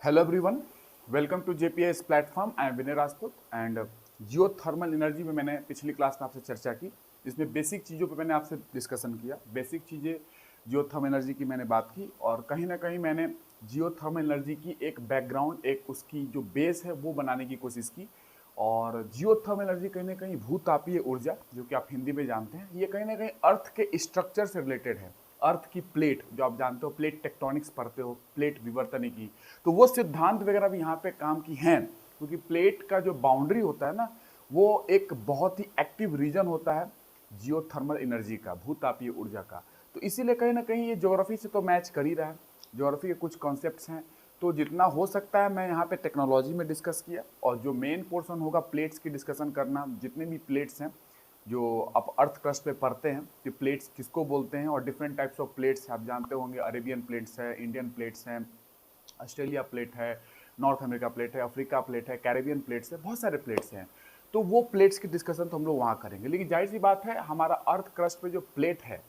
Hello everyone, welcome to JPS platform. I am Vinay Rajput and geothermal energy में मैंने पिछली class में आपसे चर्चा की, जिसमें बेसिक चीज़ों पे मैंने आपसे डिस्कशन किया। बेसिक चीज़ें जियो थर्मल एनर्जी की मैंने बात की और कहीं ना कहीं मैंने जियो थर्मल एनर्जी की एक बैकग्राउंड, एक उसकी जो बेस है वो बनाने की कोशिश की। और जियो थर्मल एनर्जी कहीं ना कहीं भूतापीय ऊर्जा, जो कि आप हिंदी में जानते हैं, ये कहीं ना कहीं अर्थ के स्ट्रक्चर से रिलेटेड है। अर्थ की प्लेट, जो आप जानते हो, प्लेट टेक्टोनिक्स पढ़ते हो, प्लेट विवर्तन की, तो वो सिद्धांत वगैरह भी यहाँ पे काम की हैं। क्योंकि प्लेट का जो बाउंड्री होता है ना, वो एक बहुत ही एक्टिव रीजन होता है जियो थर्मल एनर्जी का, भूतापीय ऊर्जा का। तो इसीलिए कहीं ना कहीं ये ज्योग्राफी से तो मैच कर ही रहा है। ज्योग्राफी के कुछ कॉन्सेप्ट्स हैं, तो जितना हो सकता है मैं यहाँ पे टेक्नोलॉजी में डिस्कस किया, और जो मेन पोर्शन होगा प्लेट्स की डिस्कशन करना। जितने भी प्लेट्स हैं जो आप अर्थ क्रस्ट पे पढ़ते हैं कि प्लेट्स किसको बोलते हैं, और डिफरेंट टाइप्स ऑफ प्लेट्स आप जानते होंगे। अरेबियन प्लेट्स है, इंडियन प्लेट्स हैं, ऑस्ट्रेलिया प्लेट है, नॉर्थ अमेरिका प्लेट है, अफ्रीका प्लेट है, कैरेबियन प्लेट्स है, बहुत सारे प्लेट्स हैं। तो वो प्लेट्स की डिस्कशन तो हम लोग वहाँ करेंगे। लेकिन जाहिर सी बात है, हमारा अर्थ क्रस्ट पे जो प्लेट है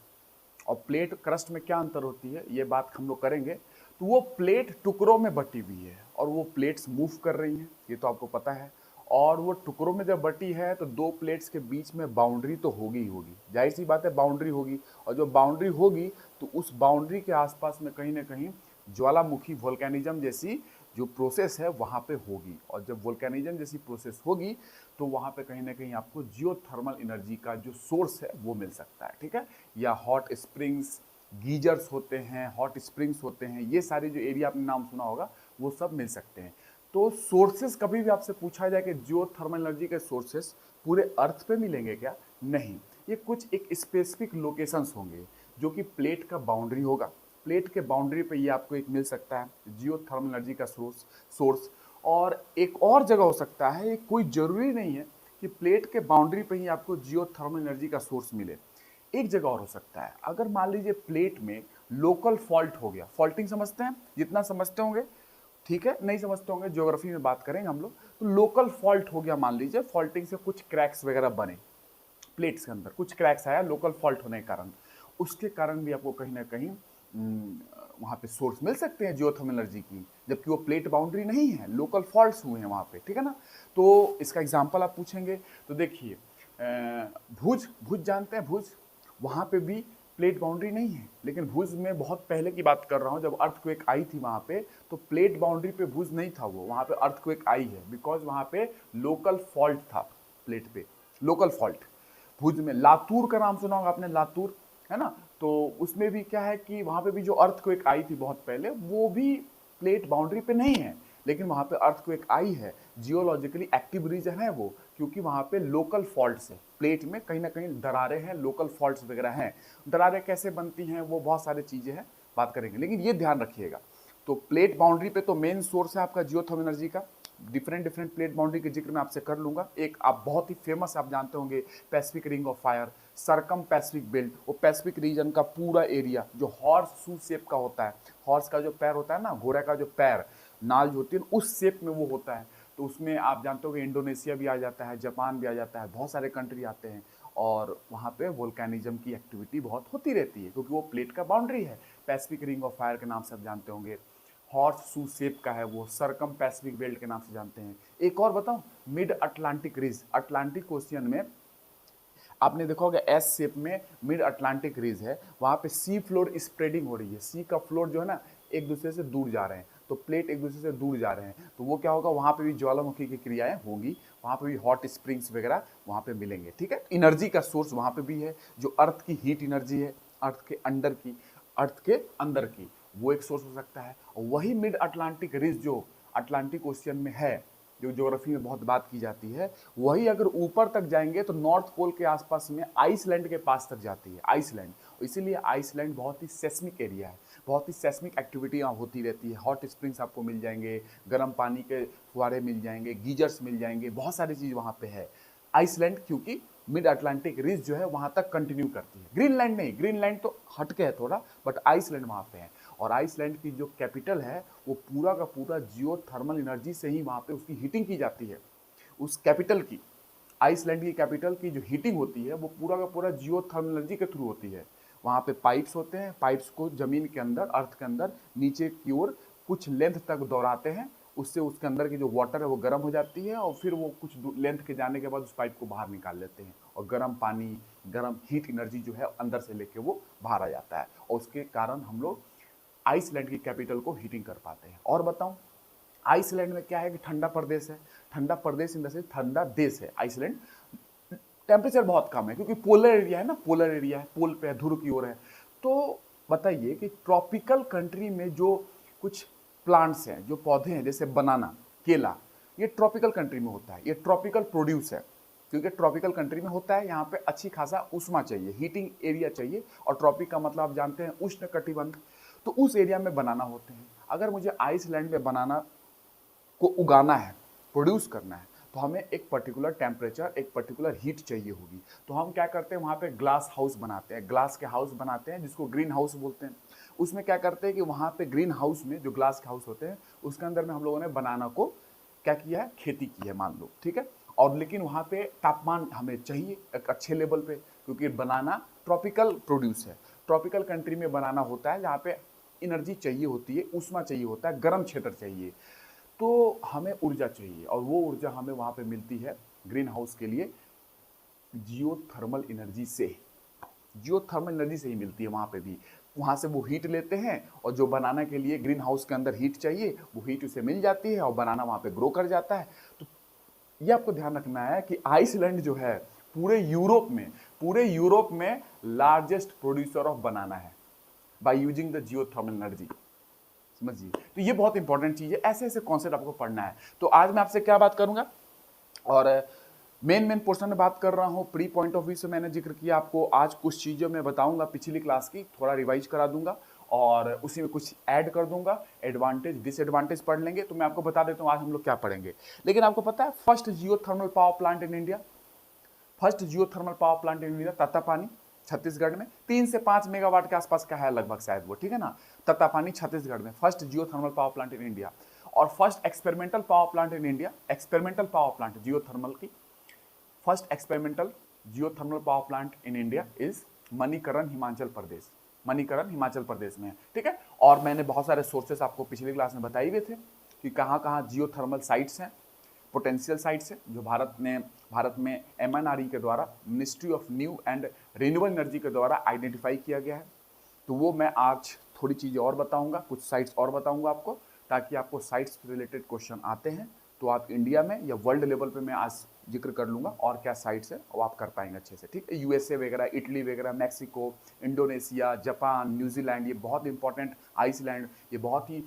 और प्लेट क्रस्ट में क्या अंतर होती है, ये बात हम लोग करेंगे। तो वो प्लेट टुकड़ों में बटी हुई है और वो प्लेट्स मूव कर रही हैं, ये तो आपको पता है। और वो टुकड़ों में जब बटी है तो दो प्लेट्स के बीच में बाउंड्री तो होगी ही होगी, जाहिर सी बात है, बाउंड्री होगी। और जो बाउंड्री होगी तो उस बाउंड्री के आसपास में कहीं ना कहीं ज्वालामुखी वोल्केनिज्म जैसी जो प्रोसेस है वहाँ पे होगी। और जब वोल्केनिज्म जैसी प्रोसेस होगी तो वहाँ पे कहीं ना कहीं आपको जियो थर्मल एनर्जी का जो सोर्स है वो मिल सकता है, ठीक है। या हॉट स्प्रिंग्स, गीजर्स होते हैं, हॉट स्प्रिंग्स होते हैं, ये सारे जो एरिया आपने नाम सुना होगा वो सब मिल सकते हैं। तो सोर्सेस कभी भी आपसे पूछा जाए कि जियो थर्मल एनर्जी के सोर्सेस पूरे अर्थ पे मिलेंगे क्या, नहीं। ये कुछ एक स्पेसिफिक लोकेशंस होंगे जो कि प्लेट का बाउंड्री होगा। प्लेट के बाउंड्री पे ये आपको एक मिल सकता है जियो थर्मल एनर्जी का सोर्स। और एक और जगह हो सकता है, ये कोई जरूरी नहीं है कि प्लेट के बाउंड्री पे ही आपको जियो थर्मल एनर्जी का सोर्स मिले। एक जगह और हो सकता है, अगर मान लीजिए प्लेट में लोकल फॉल्ट हो गया। फॉल्टिंग समझते हैं, जितना समझते होंगे ठीक है, नहीं समझते होंगे ज्योग्राफी में बात करेंगे हम लोग। तो लोकल फॉल्ट हो गया, मान लीजिए फॉल्टिंग से कुछ क्रैक्स वगैरह बने, प्लेट्स के अंदर कुछ क्रैक्स आया लोकल फॉल्ट होने के कारण। उसके कारण भी आपको कहीं ना कहीं वहाँ पे सोर्स मिल सकते हैं जियोथर्मल एनर्जी की, जबकि वो प्लेट बाउंड्री नहीं है, लोकल फॉल्ट्स हुए हैं वहाँ पे, ठीक है ना। तो इसका एग्जांपल आप पूछेंगे तो देखिए, भुज, भुज जानते हैं भुज, वहाँ पे भी प्लेट बाउंड्री नहीं है। लेकिन भुज में बहुत पहले की बात कर रहा हूँ, जब अर्थक्वेक आई थी वहाँ पे, तो प्लेट बाउंड्री पे भुज नहीं था, वो वहाँ पे अर्थक्वेक आई है बिकॉज वहाँ पे लोकल फॉल्ट था, प्लेट पे लोकल फॉल्ट। भुज में लातूर का नाम सुना होगा आपने, लातूर, है ना। तो उसमें भी क्या है कि वहां पे भी जो अर्थक्वेक आई थी बहुत पहले, वो भी प्लेट बाउंड्री पे नहीं है, लेकिन वहां पे अर्थक्वेक आई है। जियोलॉजिकली एक्टिव रीजन है वो, क्योंकि वहां पे लोकल फॉल्ट्स है, प्लेट में कहीं ना कहीं दरारें हैं, लोकल फॉल्ट्स वगैरह हैं। दरारें कैसे बनती हैं, वो बहुत सारी चीजें हैं, बात करेंगे। लेकिन ये ध्यान रखिएगा, तो प्लेट बाउंड्री पे तो मेन सोर्स है आपका जियोथर्मल एनर्जी का। डिफरेंट डिफरेंट प्लेट बाउंड्री के जिक्र मैं आपसे कर लूंगा। एक आप बहुत ही फेमस आप जानते होंगे, Pacific ring of fire, circum Pacific belt, वो पैसिफिक रीजन का पूरा एरिया जो हॉर्स शू शेप का होता है, हॉर्स का जो पैर होता है ना, घोड़े का जो पैर, नाल जो होती है उस शेप में वो होता है। तो उसमें आप जानते हो कि इंडोनेशिया भी आ जाता है, जापान भी आ जाता है, बहुत सारे कंट्री आते हैं। और वहाँ पे वोल्केनिज्म की एक्टिविटी बहुत होती रहती है, क्योंकि वो प्लेट का बाउंड्री है। पैसिफिक रिंग ऑफ फायर के नाम से आप जानते होंगे, हॉर्स शू शेप का है वो, सरकम पैसिफिक बेल्ट के नाम से जानते हैं। एक और बताऊं, mid Atlantic ridge, Atlantic ocean में आपने देखा होगा एस शेप में मिड अटलांटिक रिज है, वहां पे सी फ्लोर स्प्रेडिंग हो रही है, सी का फ्लोर जो है ना एक दूसरे से दूर जा रहे हैं, तो प्लेट एक दूसरे से दूर जा रहे हैं, तो वो क्या होगा, वहां पे भी ज्वालामुखी की क्रियाएं होंगी, वहां पे भी हॉट स्प्रिंग्स वगैरह वहां पे मिलेंगे, ठीक है। एनर्जी का सोर्स वहां पे भी है, जो अर्थ की हीट एनर्जी है, अर्थ के अंडर की, अर्थ के अंदर की, वो एक सोर्स हो सकता है। और वही मिड अटलांटिक रिज जो अटलांटिक ओशियन में है, जो ज्योग्राफी में बहुत बात की जाती है, वही अगर ऊपर तक जाएंगे तो नॉर्थ पोल के आसपास में आइसलैंड के पास तक जाती है, आइसलैंड। इसीलिए आइसलैंड बहुत ही सेस्मिक एरिया है, बहुत ही सेस्मिक एक्टिविटी यहाँ होती रहती है। हॉट स्प्रिंग्स आपको मिल जाएंगे, गर्म पानी के फुहारे मिल जाएंगे, गीजर्स मिल जाएंगे, बहुत सारी चीज़ वहाँ पे है। आइसलैंड क्योंकि मिड अटलांटिक रिज जो है वहां तक कंटिन्यू करती है, ग्रीनलैंड नहीं, ग्रीनलैंड तो हटके है थोड़ा, बट आइसलैंड वहां पे है। और आइसलैंड की जो कैपिटल है वो पूरा का पूरा जियो थर्मल एनर्जी से ही वहां पे उसकी हीटिंग की जाती है। उस कैपिटल की, आइसलैंड की कैपिटल की जो हीटिंग होती है वो पूरा का पूरा जियो थर्मल एनर्जी के थ्रू होती है। वहां पे पाइप्स होते हैं, पाइप्स को जमीन के अंदर, अर्थ के अंदर नीचे की ओर कुछ लेंथ तक दोहराते हैं, उससे उसके अंदर की जो वाटर है वो गर्म हो जाती है और फिर वो कुछ लेंथ के जाने के बाद उस पाइप को बाहर निकाल लेते हैं और गर्म पानी, गर्म हीट एनर्जी जो है अंदर से लेके वो बाहर आ जाता है और उसके कारण हम लोग आइसलैंड की कैपिटल को हीटिंग कर पाते हैं। और बताऊं, आइसलैंड में क्या है कि ठंडा प्रदेश है, ठंडा प्रदेश इन द सेंस ठंडा देश है आइसलैंड। टेम्परेचर बहुत कम है क्योंकि पोलर एरिया है ना, पोलर एरिया है, पोल पे है, ध्रुव की ओर है। तो बताइए कि ट्रॉपिकल कंट्री में जो कुछ प्लांट्स हैं, जो पौधे हैं, जैसे बनाना, केला, ये ट्रॉपिकल कंट्री में होता है, ये ट्रॉपिकल प्रोड्यूस है क्योंकि ट्रॉपिकल कंट्री में होता है। यहाँ पे अच्छी खासा उष्मा चाहिए, हीटिंग एरिया चाहिए, और ट्रॉपिक का मतलब आप जानते हैं उष्ण कटिबंध, तो उस एरिया में बनाना होते हैं। अगर मुझे आइसलैंड में बनाना को उगाना है, प्रोड्यूस करना है, तो हमें एक पर्टिकुलर टेम्परेचर, एक पर्टिकुलर हीट चाहिए होगी। तो हम क्या करते हैं, वहाँ पे ग्लास हाउस बनाते हैं, ग्लास के हाउस बनाते हैं जिसको ग्रीन हाउस बोलते हैं। उसमें क्या करते हैं कि वहाँ पे ग्रीन हाउस में जो ग्लास के हाउस होते हैं उसके अंदर में हम लोगों ने बनाना को क्या किया है, खेती की है मान लो, ठीक है। और लेकिन वहाँ पे तापमान हमें चाहिए एक अच्छे लेवल पे, क्योंकि बनाना ट्रॉपिकल प्रोड्यूस है। ट्रॉपिकल कंट्री में बनाना होता है जहाँ पे एनर्जी चाहिए होती है, ऊष्मा चाहिए होता है, गर्म क्षेत्र चाहिए, तो हमें ऊर्जा चाहिए और वो ऊर्जा हमें वहाँ पे मिलती है ग्रीन हाउस के लिए जियोथर्मल एनर्जी से। जियोथर्मल एनर्जी से ही मिलती है वहाँ पे भी, वहाँ से वो हीट लेते हैं और जो बनाना के लिए ग्रीन हाउस के अंदर हीट चाहिए वो हीट उसे मिल जाती है और बनाना वहाँ पे ग्रो कर जाता है। तो ये आपको ध्यान रखना है कि आइसलैंड जो है पूरे यूरोप में लार्जेस्ट प्रोड्यूसर ऑफ बनाना है by using the geothermal energy. समझिए, तो ये बहुत इंपॉर्टेंट चीज है, ऐसे ऐसे कॉन्सेप्ट आपको पढ़ना है। तो आज मैं आपसे क्या बात करूंगा, और मेन पोर्शन में बात कर रहा हूँ, प्री पॉइंट ऑफ व्यू से मैंने जिक्र किया आपको। आज कुछ चीज़ों में बताऊंगा पिछली क्लास की, थोड़ा रिवाइज करा दूंगा और उसी में कुछ ऐड कर दूंगा, एडवांटेज डिसएडवांटेज पढ़ लेंगे। तो मैं आपको बता देता हूँ आज हम लोग क्या पढ़ेंगे। लेकिन आपको पता है first geothermal power plant in India, first geothermal power plant in India Tattapani Chhattisgarh में 3 से 5 मेगावाट के आसपास का है लगभग शायद वो, ठीक है ना। तत्तापानी छत्तीसगढ़ में first geothermal power plant in India. और first experimental power plant in India, experimental power plant geothermal की first experimental geothermal power plant in India is Manikaran Himachal Pradesh, Manikaran Himachal Pradesh में है, ठीक है। और मैंने बहुत सारे सोर्सेस आपको पिछली क्लास में बताए हुए थे कि कहाँ कहाँ जियोथर्मल साइट्स हैं, पोटेंशियल साइट्स है जो भारत में MNRE के द्वारा, ministry of new and renewable energy के द्वारा आइडेंटिफाई किया गया है। तो वो मैं आज थोड़ी चीज़ें और बताऊंगा, कुछ साइट्स और बताऊंगा आपको, ताकि आपको साइट्स से रिलेटेड क्वेश्चन आते हैं तो आप इंडिया में या वर्ल्ड लेवल पे मैं आज जिक्र कर लूँगा और क्या साइट्स है वो आप कर पाएंगे अच्छे से, ठीक है। USA वगैरह, इटली वगैरह, मैक्सिको, इंडोनेशिया, जापान, न्यूजीलैंड, ये बहुत इंपॉर्टेंट, आइसलैंड, ये बहुत ही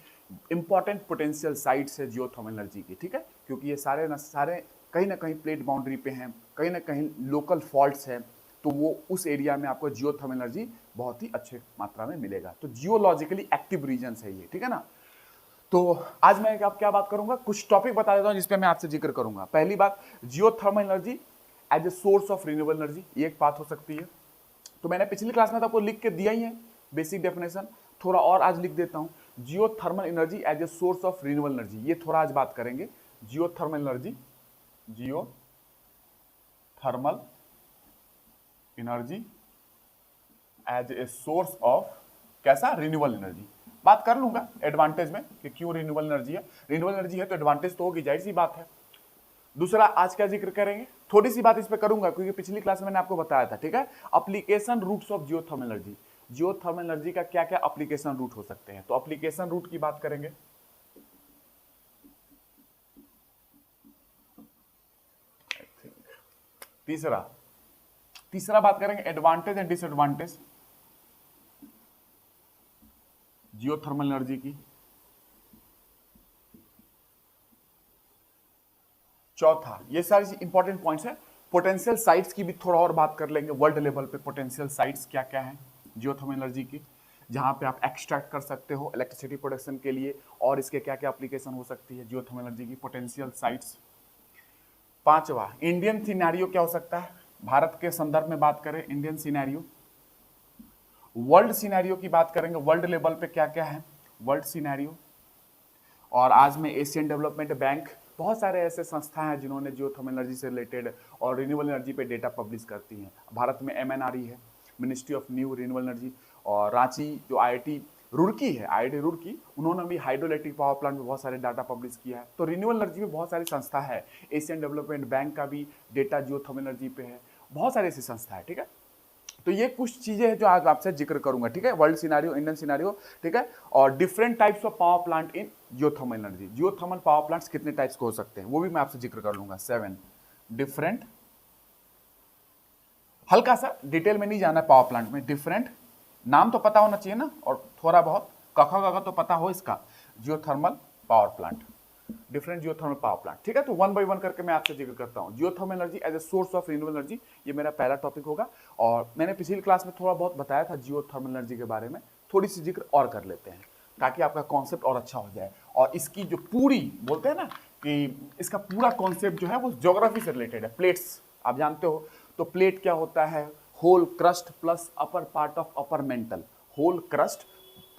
इंपॉर्टेंट पोटेंशियल साइट्स है जियोथर्मल एनर्जी की, ठीक है। क्योंकि ये सारे कहीं ना कहीं प्लेट बाउंड्री पे हैं, कहीं ना कहीं लोकल फॉल्ट्स हैं, तो वो उस एरिया में आपको जियोथर्मल एनर्जी बहुत ही अच्छे मात्रा में मिलेगा। तो जियोलॉजिकली एक्टिव रीजन है ये, ठीक है ना। तो आज मैं आप क्या बात करूंगा, कुछ टॉपिक बता देता हूं जिसपे मैं आपसे जिक्र करूंगा। पहली बात, geothermal energy as a source of renewable energy, ये एक बात हो सकती है। तो मैंने पिछली क्लास में तो आपको लिख के दिया ही है बेसिक डेफिनेशन, थोड़ा और आज लिख देता हूं। Geothermal energy as a source of renewable energy, ये थोड़ा आज बात करेंगे। Geothermal energy, geothermal energy as a source of कैसा, रिन्यूएबल एनर्जी। बात कर लूंगा एडवांटेज में कि क्यों रिन्यूएबल एनर्जी है, रिन्यूएबल एनर्जी है तो एडवांटेज तो होगी, जाहिर सी बात है। दूसरा आज क्या जिक्र करेंगे, थोड़ी सी बात इस पे करूंगा क्योंकि पिछली क्लास में मैंने आपको बताया था, ठीक है। Application routes of geothermal energy, geothermal energy का क्या क्या एप्लीकेशन रूट हो सकते हैं, तो एप्लीकेशन रूट की बात करेंगे। तीसरा बात करेंगे advantage and disadvantage geothermal energy की। चौथा, ये सारी इंपॉर्टेंट पॉइंट्स है। पोटेंशियल साइट्स की भी थोड़ा और बात कर लेंगे, वर्ल्ड लेवल पे पोटेंशियल साइट्स क्या क्या है जियोथर्मल एनर्जी की, जहां पे आप एक्सट्रैक्ट कर सकते हो इलेक्ट्रिसिटी प्रोडक्शन के लिए, और इसके क्या क्या एप्लीकेशन हो सकती है जियोथर्मल एनर्जी की, पोटेंशियल साइट्स। पांचवा, इंडियन सिनेरियो क्या हो सकता है, भारत के संदर्भ में बात करें इंडियन सिनेरियो। वर्ल्ड सिनेरियो की बात करेंगे, वर्ल्ड लेवल पे क्या क्या है वर्ल्ड सिनेरियो। और आज में एशियन डेवलपमेंट बैंक, बहुत सारे ऐसे संस्थाएं हैं जिन्होंने जियोथर्मल एनर्जी से रिलेटेड और रिन्यूएबल एनर्जी पे डेटा पब्लिश करती हैं। भारत में MNRE है, ministry of new renewable energy, और रांची जो IIT रुड़की है, IIT रुड़की, उन्होंने भी हाइड्रो इलेक्ट्रिक पावर प्लांट में बहुत सारे डाटा पब्लिश किया है। तो रिन्यूएबल एनर्जी में बहुत सारी संस्था है, एशियन डेवलपमेंट बैंक का भी डेटा जियोथर्मल एनर्जी पे है, बहुत सारी ऐसी संस्था है, ठीक है। तो ये कुछ चीजें हैं जो आज आपसे जिक्र करूंगा, ठीक है, वर्ल्ड सिनारियो, इंडियन सिनारियो, ठीक है, और different types of power plant in geothermal energy. Geothermal power plants कितने टाइप्स के हो सकते हैं वो भी मैं आपसे जिक्र कर लूंगा, 7 डिफरेंट, हल्का सा डिटेल में नहीं जाना है पावर प्लांट में, डिफरेंट, नाम तो पता होना चाहिए ना, और थोड़ा बहुत कखा कखा तो पता हो इसका, geothermal power plant, different geothermal power plant, ठीक है। तो वन बाय वन करके मैं आपसे जिक्र करता हूं। Geothermal energy as a source of renewable energy, ये मेरा पहला टॉपिक होगा, और मैंने पिछली क्लास में थोड़ा बहुत बताया था जियोथर्मल एनर्जी के बारे में, थोड़ी सी जिक्र और कर लेते हैं ताकि आपका कॉन्सेप्ट और अच्छा हो जाए। और इसकी जो पूरी बोलते हैं ना कि इसका पूरा कॉन्सेप्ट जो है वो ज्योग्राफी से रिलेटेड है। प्लेट्स आप जानते हो, तो प्लेट क्या होता है, whole crust plus upper part of upper mantle, whole crust,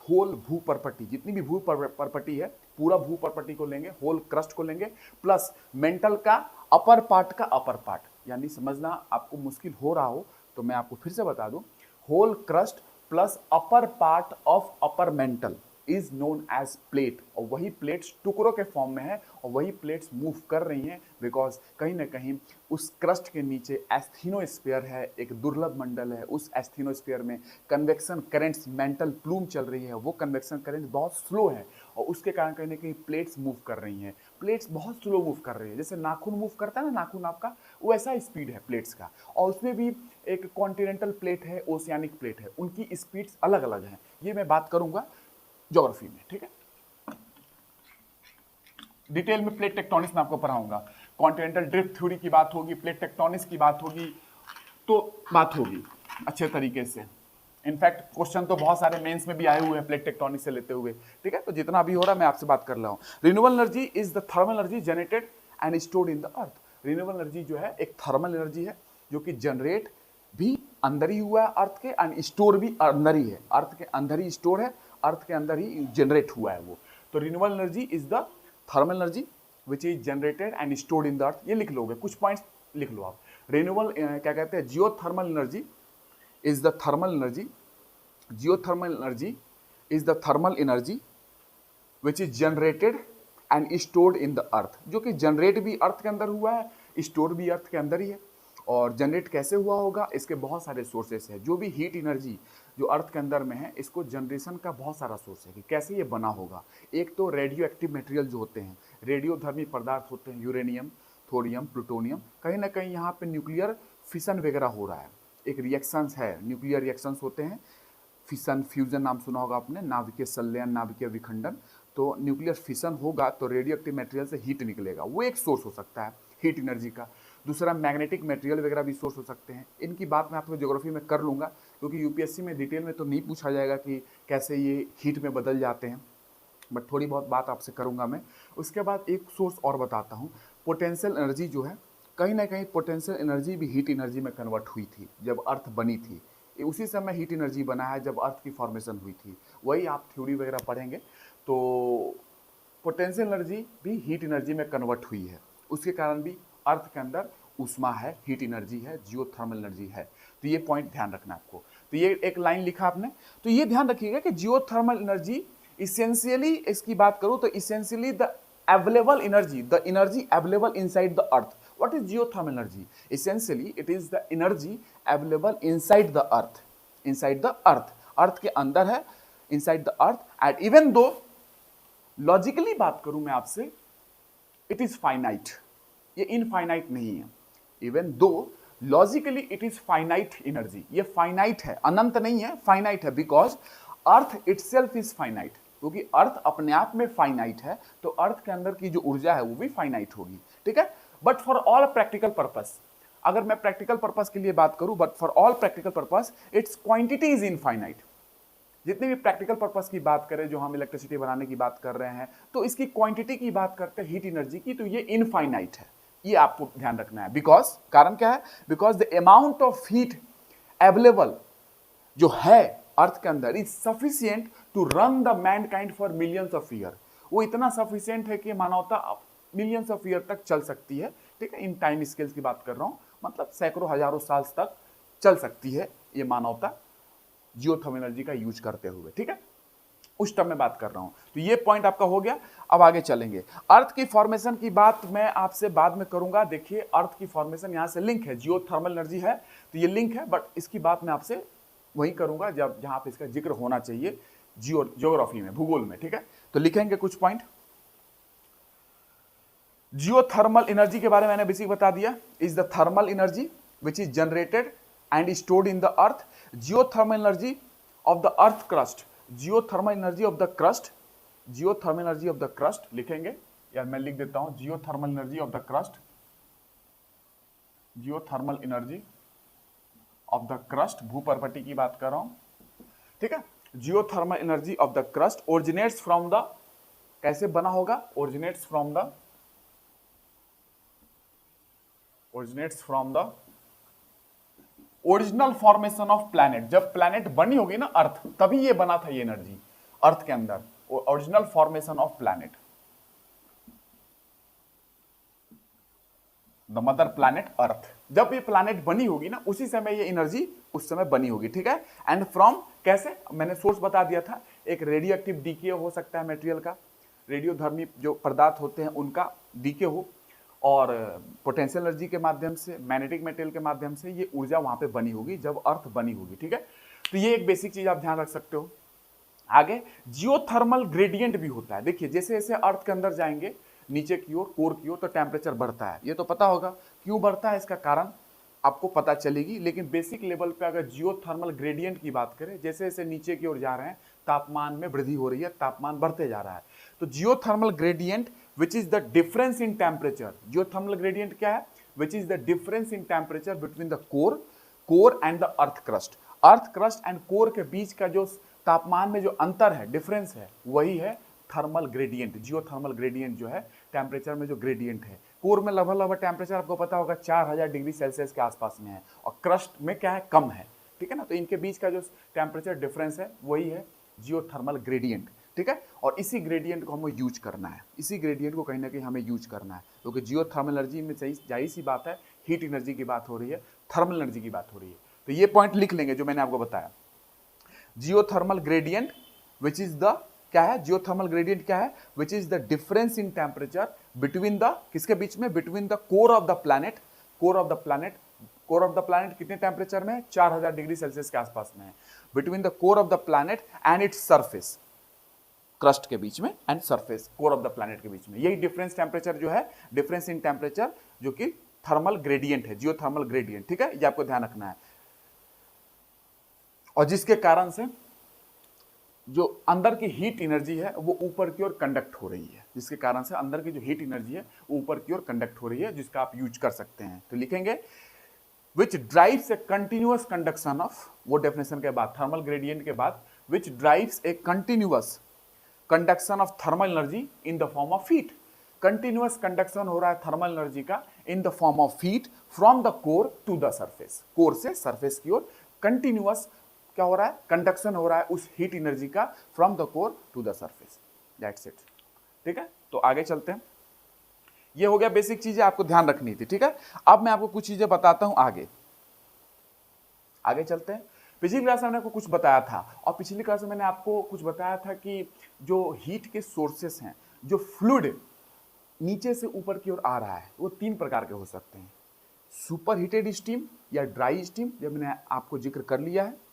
whole भू परपटी, जितनी भी भू परपटी है पूरा भू परपटी को लेंगे, होल क्रस्ट को लेंगे, प्लस मेंटल का अपर पार्ट का अपर पार्ट, यानी समझना आपको मुश्किल हो रहा हो तो मैं आपको फिर से बता दूं, whole crust plus upper part of upper mantle is known as plate. और वही प्लेट्स टुकड़ों के फॉर्म में है, और वही प्लेट्स मूव कर रही हैं बिकॉज कहीं ना कहीं उस क्रस्ट के नीचे एस्थीनोस्फीयर है, एक दुर्लभ मंडल है, उस एस्थीनोस्फीयर में कन्वेक्शन करेंट्स, मेंटल प्लूम चल रही है, वो कन्वेक्शन करेंट बहुत स्लो है, और उसके कारण कहीं ना कहीं प्लेट्स मूव कर रही हैं। प्लेट्स बहुत स्लो मूव कर रही है, जैसे नाखून मूव करता है ना, नाखून आपका, वो ऐसा स्पीड है प्लेट्स का। और उसमें भी एक कॉन्टिनेंटल प्लेट है, ओशियानिक प्लेट है, उनकी स्पीड्स अलग अलग हैं। ये मैं बात करूंगा ज्योग्राफी में, ठीक है। डिटेल में प्लेट टेक्टोनिक्स में आपको पढ़ाऊंगा, कॉन्टिनेंटल ड्रिफ्ट थ्योरी की बात होगी, प्लेट टेक्टोनिक्स की बात होगी, तो बात होगी अच्छे तरीके से। इनफैक्ट क्वेश्चन तो बहुत सारे मेंस में भी आए हुए हैं प्लेट टेक्टोनिक्स से लेते हुए, ठीक है। तो जितना भी हो रहा है मैं आपसे बात कर रहा हूं। Renewable energy is the thermal energy generated and stored in the earth. Renewable energy जो है एक थर्मल एनर्जी है जो कि जनरेट भी अंदर ही हुआ है अर्थ के, एंड स्टोर भी अंदर ही है, अर्थ के अंदर ही स्टोर है, अर्थ के अंदर ही जनरेट हुआ है वो। तो renewable energy is the thermal energy which is generated and stored in the अर्थ। ये लिख लोगे, कुछ पॉइंट्स लिख लो आप। रिन्यूएबल क्या कहते हैं, geothermal energy is the thermal energy, geothermal energy is the thermal energy which is generated and stored in the अर्थ, जो कि जनरेट भी अर्थ के अंदर हुआ है, स्टोर भी अर्थ के अंदर ही है। और जनरेट कैसे हुआ होगा, इसके बहुत सारे सोर्सेस हैं। जो भी हीट एनर्जी जो अर्थ के अंदर में है, इसको जनरेशन का बहुत सारा सोर्स है कि कैसे ये बना होगा। एक तो रेडियो एक्टिव मटेरियल जो होते हैं, रेडियोधर्मी पदार्थ होते हैं, यूरेनियम, थोरियम, प्लूटोनियम, कहीं ना कहीं यहाँ पे न्यूक्लियर फिशन वगैरह हो रहा है, एक रिएक्शंस है, न्यूक्लियर रिएक्शंस होते हैं, फिशन फ्यूजन नाम सुना होगा आपने, नाभिकीय संलयन, नाभिकीय विखंडन। तो न्यूक्लियर फिशन होगा तो रेडियो एक्टिव मटेरियल से हीट निकलेगा, वो एक सोर्स हो सकता है हीट एनर्जी का। दूसरा मैग्नेटिक मटेरियल वगैरह भी सोर्स हो सकते हैं। इनकी बात मैं आपको ज्योग्राफी में कर लूँगा, क्योंकि यूपीएससी में डिटेल में तो नहीं पूछा जाएगा कि कैसे ये हीट में बदल जाते हैं, बट थोड़ी बहुत बात आपसे करूँगा मैं। उसके बाद एक सोर्स और बताता हूँ, पोटेंशियल एनर्जी जो है, कहीं ना कहीं पोटेंशियल एनर्जी भी हीट एनर्जी में कन्वर्ट हुई थी जब अर्थ बनी थी। उसी समय हीट एनर्जी बना है जब अर्थ की फॉर्मेशन हुई थी, वही आप थ्योरी वगैरह पढ़ेंगे। तो पोटेंशियल एनर्जी भी हीट एनर्जी में कन्वर्ट हुई है, उसके कारण भी अर्थ के अंदर उष्मा है, हीट एनर्जी है, जियोथर्मल एनर्जी है। तो ये पॉइंट ध्यान रखना आपको। तो ये एक लाइन लिखा आपने, तो ये ध्यान रखिएगा कि जियोथर्मल एनर्जी इसेंशियली, इसकी बात करूं तो essentially the available energy, the energy available inside the earth. What is geothermal energy? Essentially it is the energy available inside the earth, inside the earth, earth के अंदर है, inside the earth. And even though logically बात करूं मैं आपसे, it is finite, ये infinite नहीं है। Even though logically it is finite energy, ये फाइनाइट है, अनंत नहीं है, फाइनाइट है, because earth itself is finite, क्योंकि अर्थ अपने आप में फाइनाइट है, तो अर्थ के अंदर की जो ऊर्जा है वो भी फाइनाइट होगी, ठीक है। But for all practical purpose, अगर मैं प्रैक्टिकल पर्पस के लिए बात करूं, but for all practical purpose it's quantity is infinite. जितने भी प्रैक्टिकल पर्पस की बात करें, जो हम इलेक्ट्रिसिटी बनाने की बात कर रहे हैं, तो इसकी क्वांटिटी की बात करते हैं हीट एनर्जी की, तो ये इनफाइनाइट है, ये आपको ध्यान रखना है। बिकॉज कारण क्या है, because the amount of heat available जो है अर्थ के अंदर is sufficient to run the mankind for millions of year. वो इतना सफिशिएंट है कि मानवता मिलियंस ऑफ ईयर तक चल सकती है, ठीक है। इन टाइम स्केल्स की बात कर रहा हूं, मतलब सैकड़ों हजारों साल तक चल सकती है ये मानवता जियोथर्मल एनर्जी का यूज करते हुए, ठीक है। उस टर्म में बात कर रहा हूं। तो ये पॉइंट आपका हो गया। अब आगे चलेंगे। अर्थ की फॉर्मेशन की बात मैं आपसे बाद में करूंगा। देखिए अर्थ की फॉर्मेशन यहां से लिंक है, जियोथर्मल एनर्जी है तो ये लिंक है, बट इसकी बात मैं आपसे वही करूंगा जब जहां पे इसका जिक्र होना चाहिए, जियोग्राफी में, भूगोल में। ठीक है, तो लिखेंगे कुछ पॉइंट। जियोथर्मल एनर्जी के बारे में मैंने बेसिक बता दिया। Is the thermal energy which is generated and stored in the earth. Geothermal energy of the earth crust, geothermal energy of the crust, geothermal energy of the crust लिखेंगे, यार मैं लिख देता हूं, geothermal energy of the crust, geothermal energy of the crust, भूपर्पटी की बात कर रहा हूं। ठीक है, geothermal energy of the crust originates from the, कैसे बना होगा, originates from the, originates from the original formation of planet. जब प्लैनेट बनी होगी ना अर्थ, तभी ये बना था ये एनर्जी अर्थ के अंदर, original formation of planet, the mother planet earth. जब ये प्लैनेट बनी होगी ना, उसी समय ये एनर्जी उस समय बनी होगी। ठीक है, एंड फ्रॉम, कैसे, मैंने सोर्स बता दिया था, एक रेडियो एक्टिव डीके हो सकता है मटेरियल का, रेडियोधर्मी जो पदार्थ होते हैं उनका डीके हो, और पोटेंशियल एनर्जी के माध्यम से, मैग्नेटिक मटेरियल के माध्यम से ये ऊर्जा वहां पे बनी होगी जब अर्थ बनी होगी। ठीक है, तो ये एक बेसिक चीज आप ध्यान रख सकते हो। आगे जियोथर्मल ग्रेडियंट भी होता है। देखिए जैसे जैसे अर्थ के अंदर जाएंगे नीचे की ओर, कोर की ओर, तो टेम्परेचर बढ़ता है। ये तो पता होगा क्यों बढ़ता है, इसका कारण आपको पता चलेगी, लेकिन बेसिक लेवल पे अगर जियोथर्मल ग्रेडियंट की बात करें, जैसे जैसे नीचे की ओर जा रहे हैं तापमान में वृद्धि हो रही है, तापमान बढ़ते जा रहा है। तो geothermal gradient which is the difference in temperature, geothermal gradient क्या है, which is the difference in temperature between the core and the earth crust. Earth crust and core के बीच का जो तापमान में जो अंतर है, डिफरेंस है, वही है थर्मल ग्रेडियंट। जियोथर्मल ग्रेडियंट जो है टेम्परेचर में जो ग्रेडियंट है, कोर में लगभग टेम्परेचर आपको पता होगा 4000 डिग्री सेल्सियस के आसपास में है, और क्रस्ट में क्या है, कम है। ठीक है ना, तो इनके बीच का जो टेम्परेचर डिफरेंस है वही है जियोथर्मल ग्रेडियंट। ठीक है, और इसी ग्रेडियंट को हमें यूज करना है, इसी ग्रेडियंट को कहीं ना कहीं हमें यूज करना है, क्योंकि जियोथर्मल एनर्जी में जाहिर सी बात है हीट एनर्जी की बात हो रही है, थर्मल एनर्जी की बात हो रही है। तो ये पॉइंट लिख लेंगे जो मैंने आपको बताया। Geothermal gradient which is the, क्या है, जियोथर्मल ग्रेडियंट क्या है, which is the difference in temperature between the, किसके बीच में, between the core of the planet, core of the planet, core of the planet कितने टेम्परेचर में है, 4000 डिग्री सेल्सियस के आसपास में है, between the core of the planet and its surface, crust के बीच में and surface, core of the planet के बीच में, यही डिफरेंस टेम्परेचर जो है, डिफरेंस इन टेम्परेचर, जो कि थर्मल ग्रेडियंट है, जियोथर्मल ग्रेडियंट। ठीक है, ये आपको ध्यान रखना है, और जिसके कारण से जो अंदर की हीट एनर्जी है वो ऊपर की ओर कंडक्ट हो रही है, जिसके कारण से अंदर की जो हीट एनर्जी है वो ऊपर की ओर कंडक्ट हो रही है, जिसका आप यूज कर सकते हैं। तो लिखेंगे which drives a continuous conduction of, वो डेफिनेशन के बाद, थर्मल ग्रेडियंट के बाद, which drives a continuous conduction of thermal energy in the form of heat. Continuous conduction हो रहा है थर्मल एनर्जी का in the form of heat from the core to the surface, core से surface की ओर continuous क्या हो रहा है, कंडक्शन हो रहा है उस हीट एनर्जी का from the core to the surface, that's it. ठीक है, तो आगे चलते हैं। ये हो गया बेसिक चीजें आपको ध्यान रखनी थी। ठीक है, अब मैं आपको कुछ चीजें बताता हूं, आगे चलते हैं। पिछली क्लास में मैंने आपको कुछ बताया था, और पिछली क्लास में मैंने आपको कुछ बताया था कि जो हीट के सोर्सेस हैं, जो फ्लूइड नीचे से ऊपर की ओर आ रहा है, वो 3 प्रकार के हो सकते हैं, सुपर हीटेड स्टीम या ड्राई स्टीम, जब मैंने आपको जिक्र कर लिया है,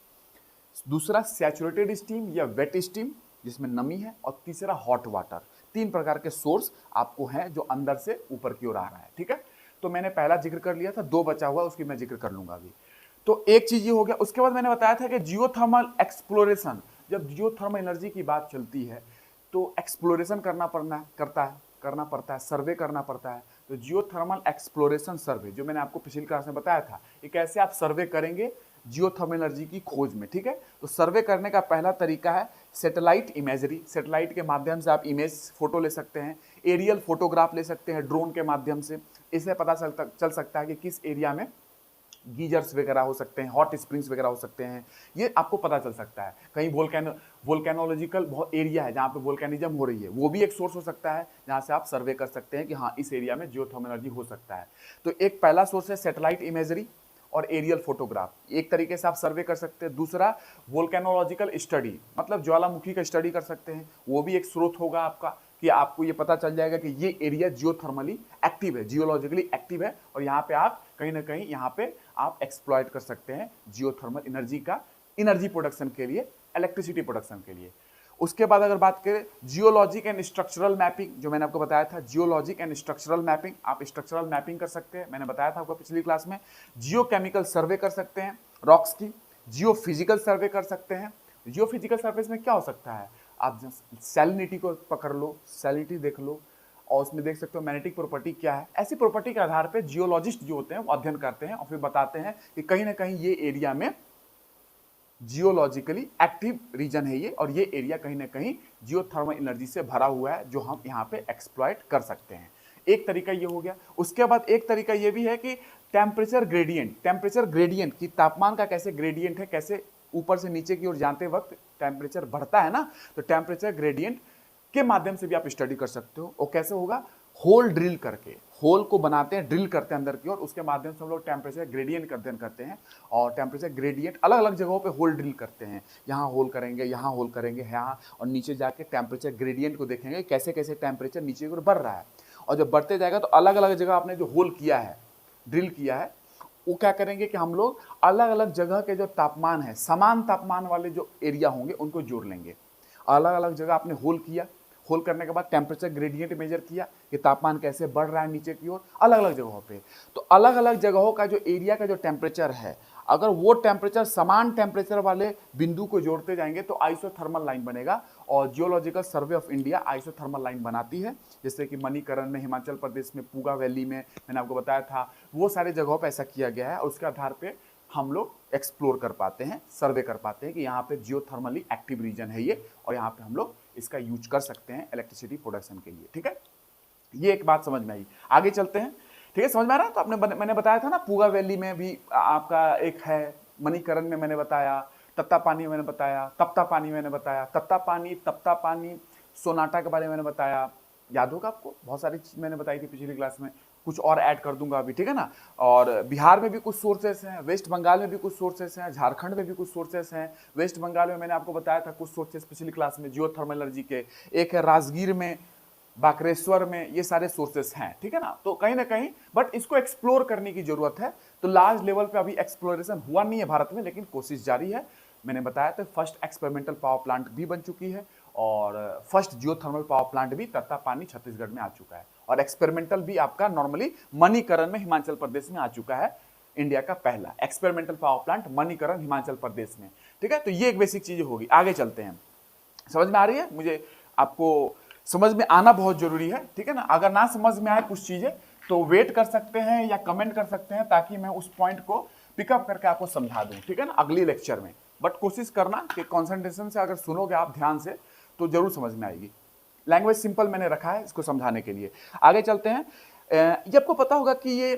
दूसरा सैचुरेटेड स्टीम या वेट स्टीम जिसमें नमी है, और तीसरा हॉट वाटर। 3 प्रकार के सोर्स आपको हैं जो अंदर से ऊपर की ओर आ रहा है। ठीक है, तो मैंने पहला जिक्र कर लिया था, 2 बचा हुआ, उसकी मैं जिक्र कर लूंगा अभी। तो एक चीज ये हो गया। उसके बाद मैंने बताया था कि जियोथर्मल एक्सप्लोरेशन, जब जियोथर्मल एनर्जी की बात चलती है तो एक्सप्लोरेशन करना पड़ता है, सर्वे करना पड़ता है। तो जियोथर्मल एक्सप्लोरेशन सर्वे, जो मैंने आपको पिछली क्लास में बताया था, ये कैसे आप सर्वे करेंगे जियोथर्मल एनर्जी की खोज में। ठीक है, तो सर्वे करने का पहला तरीका है सैटेलाइट इमेजरी। सैटेलाइट के माध्यम से आप इमेज फोटो ले सकते हैं, एरियल फोटोग्राफ ले सकते हैं ड्रोन के माध्यम से। इससे पता चल सकता है कि किस एरिया में गीजर्स वगैरह हो सकते हैं, हॉट स्प्रिंग्स वगैरह हो सकते हैं, ये आपको पता चल सकता है। कहीं वोल्केनोलॉजिकल बहुत एरिया है जहाँ पे वोल्केनिज्म हो रही है, वो भी एक सोर्स हो सकता है जहाँ से आप सर्वे कर सकते हैं कि हाँ इस एरिया में जियोथर्मल एनर्जी हो सकता है। तो एक पहला सोर्स है सैटेलाइट इमेजरी, और एरियल फोटोग्राफ, एक तरीके से आप सर्वे कर सकते हैं। दूसरा वोल्केनोलॉजिकल स्टडी, मतलब ज्वालामुखी का स्टडी कर सकते हैं, वो भी एक स्रोत होगा आपका कि आपको ये पता चल जाएगा कि ये एरिया जियोथर्मली एक्टिव है, जियोलॉजिकली एक्टिव है, और यहाँ पे आप कहीं ना कहीं यहाँ पे आप एक्सप्लॉइट कर सकते हैं जियोथर्मल एनर्जी का, एनर्जी प्रोडक्शन के लिए, इलेक्ट्रिसिटी प्रोडक्शन के लिए। उसके बाद अगर बात करें जियोलॉजिक एंड स्ट्रक्चरल मैपिंग, जो मैंने आपको बताया था, जियोलॉजिक एंड स्ट्रक्चरल मैपिंग, आप स्ट्रक्चरल मैपिंग कर सकते हैं, मैंने बताया था आपको पिछली क्लास में। जियोकेमिकल सर्वे कर सकते हैं रॉक्स की, जियोफिजिकल सर्वे कर सकते हैं। जियोफिजिकल सर्वे में क्या हो सकता है, आप सैलिनिटी को पकड़ लो, सैलिनिटी देख लो, और उसमें देख सकते हो मैग्नेटिक प्रॉपर्टी क्या है। ऐसी प्रॉपर्टी के आधार पर जियोलॉजिस्ट जो होते हैं वो अध्ययन करते हैं और फिर बताते हैं कि कहीं ना कहीं ये एरिया में जियोलॉजिकली एक्टिव रीजन है ये, और ये एरिया कहीं ना कहीं जियोथर्मल एनर्जी से भरा हुआ है जो हम यहाँ पे एक्सप्लॉइट कर सकते हैं। एक तरीका ये हो गया। उसके बाद एक तरीका ये भी है कि टेम्परेचर ग्रेडियंट, टेम्परेचर ग्रेडियंट की तापमान का कैसे ग्रेडियंट है, कैसे ऊपर से नीचे की ओर जाते वक्त टेम्परेचर बढ़ता है ना, तो टेम्परेचर ग्रेडियंट के माध्यम से भी आप स्टडी कर सकते हो। और कैसे होगा, होल ड्रिल करके, होल को बनाते हैं, ड्रिल करते हैं अंदर की ओर, उसके माध्यम से हम लोग टेम्परेचर ग्रेडियंट का अध्ययन करते हैं। और टेम्परेचर ग्रेडियंट अलग अलग जगहों पे होल ड्रिल करते हैं, यहाँ होल करेंगे, यहाँ होल करेंगे, यहाँ, और नीचे जाके टेम्परेचर ग्रेडियंट को देखेंगे कैसे कैसे टेम्परेचर नीचे की ओर बढ़ रहा है। और जब बढ़ते जाएगा तो अलग अलग जगह आपने जो होल किया है, ड्रिल किया है, वो क्या करेंगे कि हम लोग अलग अलग जगह के जो तापमान है, समान तापमान वाले जो एरिया होंगे उनको जोड़ लेंगे। अलग अलग जगह आपने होल किया, होल करने के बाद टेम्परेचर ग्रेडियंट मेजर किया कि तापमान कैसे बढ़ रहा है नीचे की ओर अलग अलग जगहों पे। तो अलग अलग जगहों का जो एरिया का जो टेम्परेचर है, अगर वो टेम्परेचर समान टेम्परेचर वाले बिंदु को जोड़ते जाएंगे तो आइसोथर्मल लाइन बनेगा। और geological survey of India isothermal line बनाती है, जैसे कि मणिकरण में, हिमाचल प्रदेश में, पूगा वैली में, मैंने आपको बताया था, वो सारे जगहों पर ऐसा किया गया है। और उसके आधार पर हम लोग एक्सप्लोर कर पाते हैं, सर्वे कर पाते हैं कि यहाँ पे जियोथर्मली एक्टिव रीजन है ये, और यहाँ पे हम लोग इसका यूज कर सकते हैं इलेक्ट्रिसिटी प्रोडक्शन के लिए। ठीक है, ये एक बात समझ में आई। आगे चलते हैं। ठीक है, समझ में आ रहा है। तो मैंने बताया था ना, पूगा वैली में भी आपका एक है, मणिकरण में मैंने बताया, तप्ता पानी मैंने बताया, तप्ता पानी मैंने बताया, तप्ता पानी, सोनाटा के बारे में मैंने बताया, याद होगा आपको, बहुत सारी चीज मैंने बताई थी पिछली क्लास में, कुछ और ऐड कर दूंगा अभी, ठीक है ना। और बिहार में भी कुछ सोर्सेस हैं, वेस्ट बंगाल में भी कुछ सोर्सेस हैं, झारखंड में भी कुछ सोर्सेस हैं। वेस्ट बंगाल में मैंने आपको बताया था कुछ सोर्सेस पिछली क्लास में जियोथर्मल एनर्जी के, एक है राजगीर में, बाकरेश्वर में, ये सारे सोर्सेस हैं, ठीक है ना। तो कहीं ना कहीं बट इसको एक्सप्लोर करने की जरूरत है। तो लार्ज लेवल पे अभी एक्सप्लोरेशन हुआ नहीं है भारत में, लेकिन कोशिश जारी है। मैंने बताया था फर्स्ट एक्सपेरिमेंटल पावर प्लांट भी बन चुकी है, और फर्स्ट जियोथर्मल पावर प्लांट भी तत्तापानी छत्तीसगढ़ में आ चुका है, और एक्सपेरिमेंटल भी आपका नॉर्मली मणिकरण में हिमाचल प्रदेश में आ चुका है। इंडिया का पहला experimental power plant Manikaran Himachal Pradesh में। ठीक है, तो ये एक बेसिक चीज होगी। आगे चलते हैं। समझ में आ रही है? मुझे आपको समझ में आना बहुत जरूरी है, ठीक है ना। अगर ना समझ में आए कुछ चीजें तो वेट कर सकते हैं या कमेंट कर सकते हैं, ताकि मैं उस पॉइंट को पिकअप करके आपको समझा दूं, ठीक है ना, अगली लेक्चर में। बट कोशिश करना कि कंसंट्रेशन से अगर सुनोगे आप ध्यान से तो जरूर समझ में आएगी। लैंग्वेज सिंपल मैंने रखा है इसको समझाने के लिए। आगे चलते हैं। ये आपको पता होगा कि ये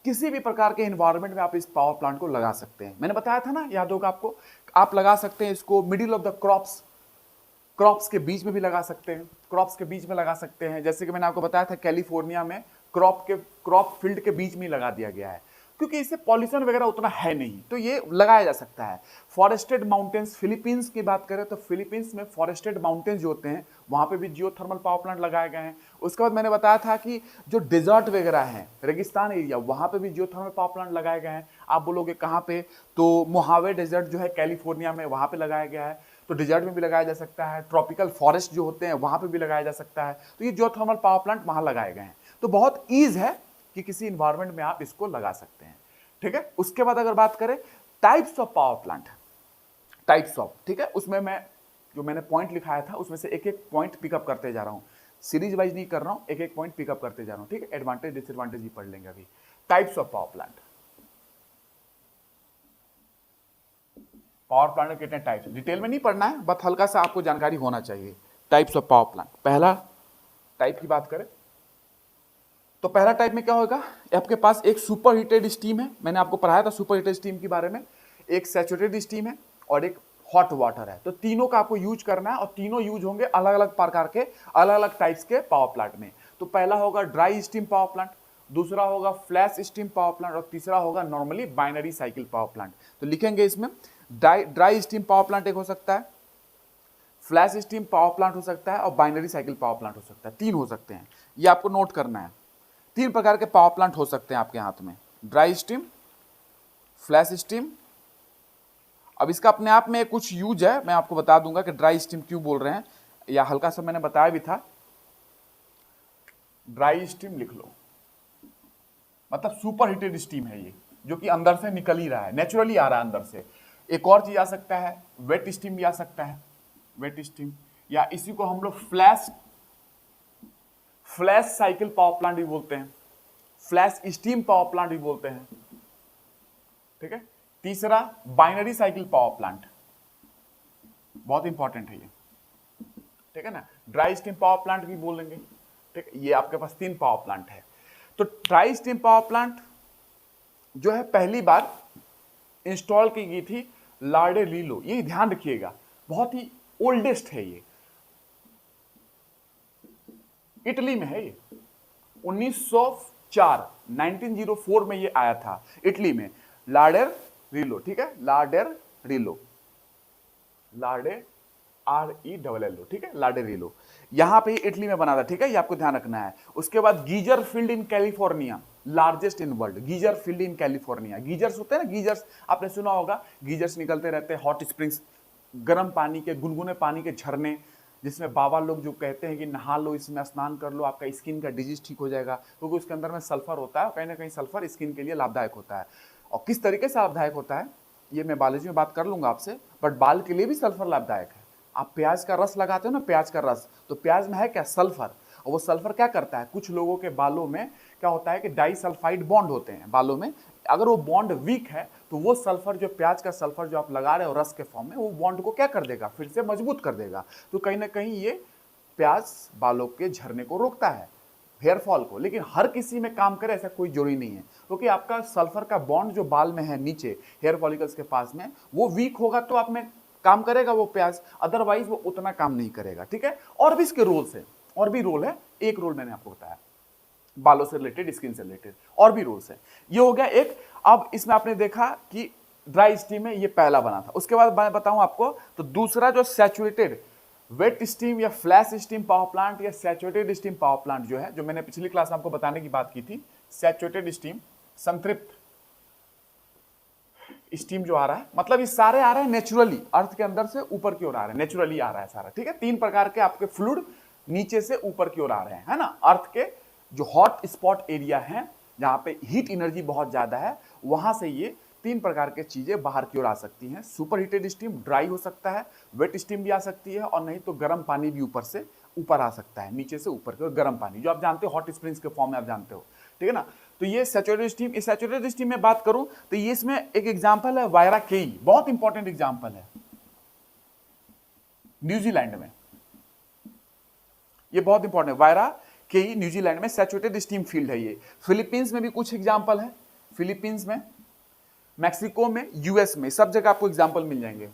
किसी भी प्रकार के एनवायरनमेंट में आप इस पावर प्लांट को लगा सकते हैं। मैंने बताया था ना, याद होगा आपको, आप लगा सकते हैं इसको मिडिल ऑफ द क्रॉप्स के बीच में भी लगा सकते हैं, क्रॉप्स के बीच में लगा सकते हैं। जैसे कि मैंने आपको बताया था कैलिफोर्निया में क्रॉप फील्ड के बीच में लगा दिया गया है, क्योंकि इससे पॉल्यूशन वगैरह उतना है नहीं, तो ये लगाया जा सकता है। फॉरेस्टेड माउंटेन्स, फिलीपींस की बात करें तो फिलीपींस में फॉरेस्टेड माउंटेन्स जो होते हैं वहां पे भी जियोथर्मल पावर प्लांट लगाए गए हैं। उसके बाद मैंने बताया था कि जो डेजर्ट वगैरह है, रेगिस्तान एरिया, वहां पे भी जियोथर्मल पावर प्लांट लगाए गए हैं। आप बोलोगे कहाँ पे, तो मोहावे डेजर्ट जो है कैलिफोर्निया में, वहां पे लगाया गया है। तो डेजर्ट में भी लगाया जा सकता है, ट्रॉपिकल फॉरेस्ट जो होते हैं वहां पे भी लगाया जा सकता है। तो ये जियोथर्मल पावर प्लांट वहां लगाए गए हैं। तो बहुत ईज है कि किसी इन्वायरमेंट में आप इसको लगा सकते हैं, ठीक है। उसके बाद अगर बात करें types of power plant, types of, ठीक है, उसमें मैंने पॉइंट लिखाया था उसमें से एक एक पॉइंट पिकअप करते जा रहा हूं, सीरीज वाइज नहीं कर रहा हूं, एक एक पॉइंट पिकअप करते जा रहा हूं, ठीक है। एडवांटेज डिसएडवांटेज भी पढ़ लेंगे अभी। Types of power plant, power plant के कितने टाइप्स, डिटेल में नहीं पढ़ना है, बस हल्का सा आपको जानकारी होना चाहिए। टाइप्स ऑफ पावर प्लांट, पहला टाइप की बात करें तो पहला टाइप में क्या होगा, आपके पास एक सुपर हीटेड स्टीम है, मैंने आपको पढ़ाया था सुपर हीटेड स्टीम के बारे में, एक सैचुरेटेड स्टीम है और एक हॉट वाटर है। तो तीनों का आपको यूज करना है, और तीनों यूज होंगे अलग अलग प्रकार के, अलग अलग टाइप्स के पावर प्लांट में। तो पहला होगा ड्राई स्टीम पावर प्लांट, दूसरा होगा फ्लैश स्टीम पावर प्लांट और तीसरा होगा normally binary cycle power plant. तो लिखेंगे इसमें ड्राई स्टीम पावर प्लांट एक हो सकता है, फ्लैश स्टीम पावर प्लांट हो सकता है और बाइनरी साइकिल पावर प्लांट हो सकता है। 3 हो सकते हैं, ये आपको नोट करना है। 3 प्रकार के पावर प्लांट हो सकते हैं आपके हाथ में, ड्राई स्टीम, फ्लैश स्टीम। अब इसका अपने आप में कुछ यूज है, मैं आपको बता दूंगा कि ड्राई स्टीम क्यों बोल रहे हैं, या हल्का सा मैंने बताया भी था। ड्राई स्टीम लिख लो, मतलब सुपर हीटेड स्टीम है ये, जो कि अंदर से निकल ही रहा है, नेचुरली आ रहा है अंदर से। एक और चीज आ सकता है, वेट स्टीम भी आ सकता है, वेट स्टीम, या इसी को हम लोग फ्लैश साइकिल पावर प्लांट भी बोलते हैं, फ्लैश स्टीम पावर प्लांट भी बोलते हैं। ठीक है। तीसरा बाइनरी साइकिल पावर प्लांट, बहुत इंपॉर्टेंट है ये, ठीक है ना, ड्राई स्टीम पावर प्लांट भी बोलेंगे। ठीक है, ये आपके पास 3 पावर प्लांट है। तो ड्राई स्टीम पावर प्लांट जो है पहली बार इंस्टॉल की गई थी लार्डे-रीलो, ये ध्यान रखिएगा, बहुत ही ओल्डेस्ट है ये, इटली में है ये। 1904 में ये आया था इटली में, लार्डे-रीलो। ठीक है, लार्डे-रीलो, RELLO, ठीक है, लार्डे-रीलो, यहां पे इटली में बना था। ठीक है, ये आपको ध्यान रखना है। उसके बाद geyser field in California, largest in world, geyser field in California. Geysers होते हैं ना, गीजर्स आपने सुना होगा, गीजर्स निकलते रहते हैं, हॉट स्प्रिंग्स, गर्म पानी के, गुनगुने पानी के झरने, जिसमें बाबा लोग जो कहते हैं कि नहा लो, इसमें स्नान कर लो, आपका स्किन का डिजीज ठीक हो जाएगा, क्योंकि उसके अंदर में सल्फर होता है, और कहीं ना कहीं सल्फर स्किन के लिए लाभदायक होता है। और किस तरीके से लाभदायक होता है ये मैं बायोलॉजी में बात कर लूंगा आपसे, बट बाल के लिए भी सल्फर लाभदायक है। आप प्याज का रस लगाते हो ना, प्याज का रस, तो प्याज में है क्या, सल्फर, और वो सल्फर क्या करता है, कुछ लोगों के बालों में क्या होता है कि डाइसल्फाइड बॉन्ड होते हैं बालों में, अगर वो बॉन्ड वीक है तो वो सल्फर, जो प्याज का सल्फर जो आप लगा रहे हो रस के फॉर्म में, वो बॉन्ड को क्या कर देगा, फिर से मजबूत कर देगा। तो कहीं ना कहीं ये प्याज बालों के झरने को रोकता है, हेयर फॉल को। लेकिन हर किसी में काम करे ऐसा कोई जरूरी नहीं है, क्योंकि आपका सल्फर का बॉन्ड जो बाल में है नीचे हेयर फॉलिकल्स के पास में, वो वीक होगा तो आप में काम करेगा वो प्याज, अदरवाइज वो उतना काम नहीं करेगा। ठीक है, और भी इसके रोल्स है, और भी रोल है, एक रोल मैंने आपको बताया बालों से रिलेटेड, स्किन से रिलेटेड, और भी रोल्स है। ये हो गया एक। अब इसमें आपने देखा कि ड्राई स्टीम में ये पहला बना था। उसके बाद मैं बताऊं आपको, तो दूसरा जो सैचुरेटेड वेट स्टीम या फ्लैश स्टीम पावर प्लांट या सैचुरेटेड स्टीम पावर प्लांट जो है, जो मैंने पिछली क्लास में आपको बताने की बात की थी, सैचुरेटेड स्टीम, संतृप्त स्टीम जो आ रहा है, मतलब ये सारे आ रहे हैं नेचुरली, अर्थ के अंदर से ऊपर की ओर आ रहे हैं, नेचुरली आ रहा है सारा। ठीक है, 3 प्रकार के आपके फ्लूइड नीचे से ऊपर की ओर आ रहे हैं, है ना। अर्थ के जो हॉट स्पॉट एरिया है, जहां पे हीट एनर्जी बहुत ज्यादा है, वहां से ये 3 प्रकार के चीजें बाहर की ओर आ सकती हैं। सुपर हीटेड स्टीम, ड्राई हो सकता है, वेट स्टीम भी आ सकती है, और नहीं तो गर्म पानी भी ऊपर से ऊपर आ सकता है, नीचे से ऊपर की ओर गर्म पानी, जो आप जानते हो हॉट स्प्रिंग्स के फॉर्म में आप जानते हो। ठीक है ना। तो ये सैचुरेटेड स्टीम, इस सैचुरेटेड स्टीम में बात करूं तो ये इसमें एक एग्जांपल है वायरा केई, बहुत इंपॉर्टेंट एग्जांपल है, न्यूजीलैंड में, ये बहुत इंपॉर्टेंट है, वायरा केई न्यूजीलैंड में सैचुरेटेड स्टीम फील्ड है ये। फिलीपींस में भी कुछ एग्जांपल है, फिलीपींस में, मैक्सिको में, यूएस में, सब जगह आपको एग्जांपल मिल जाएंगे।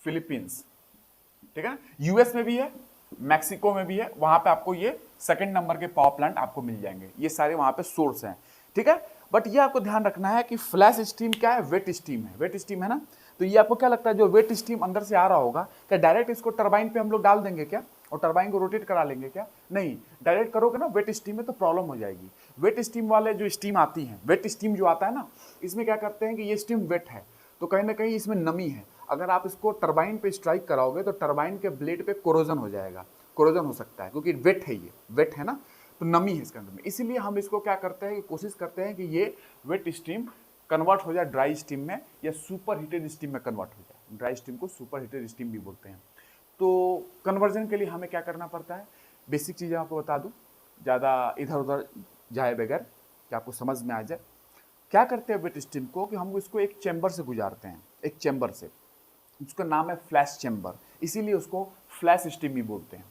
फिलीपींस, ठीक है ना, यूएस में भी है, मैक्सिको में भी है, वहां पे आपको ये 2nd नंबर के पावर प्लांट आपको मिल जाएंगे, ये सारे वहां पे सोर्स हैं। ठीक है, बट ये आपको ध्यान रखना है कि फ्लैश स्टीम क्या है, वेट स्टीम है, वेट स्टीम है ना। तो ये आपको क्या लगता है, जो वेट स्टीम अंदर से आ रहा होगा, क्या डायरेक्ट इसको टरबाइन पे हम लोग डाल देंगे क्या, और टरबाइन को रोटेट करा लेंगे क्या, नहीं, डायरेक्ट करोगे ना वेट स्टीम में तो प्रॉब्लम हो जाएगी। वेट स्टीम वाले जो स्टीम आती है, वेट स्टीम जो आता है ना, इसमें क्या करते हैं कि ये स्टीम वेट है, तो कहीं ना कहीं इसमें नमी है, अगर आप इसको टरबाइन पे स्ट्राइक कराओगे तो टरबाइन के ब्लेड पे कोरोजन हो जाएगा, कोरोजन हो सकता है, क्योंकि वेट है, ये वेट है ना, तो नमी है इसके अंदर में। इसीलिए हम इसको क्या करते हैं, कोशिश करते हैं कि ये वेट स्टीम कन्वर्ट हो जाए ड्राई स्टीम में, या सुपर हीटेड स्टीम में कन्वर्ट हो जाए। ड्राई स्टीम को सुपर हीटेड स्टीम भी बोलते हैं। तो कन्वर्जन के लिए हमें क्या करना पड़ता है, बेसिक चीज़ें आपको बता दूं, ज़्यादा इधर उधर जाए बगैर कि आपको समझ में आ जाए। क्या करते हैं वेट स्टीम को, कि हम इसको एक चैम्बर से गुजारते हैं, एक चैम्बर से, उसका नाम है फ्लैश चैम्बर, इसीलिए उसको फ्लैश स्टीम भी बोलते हैं,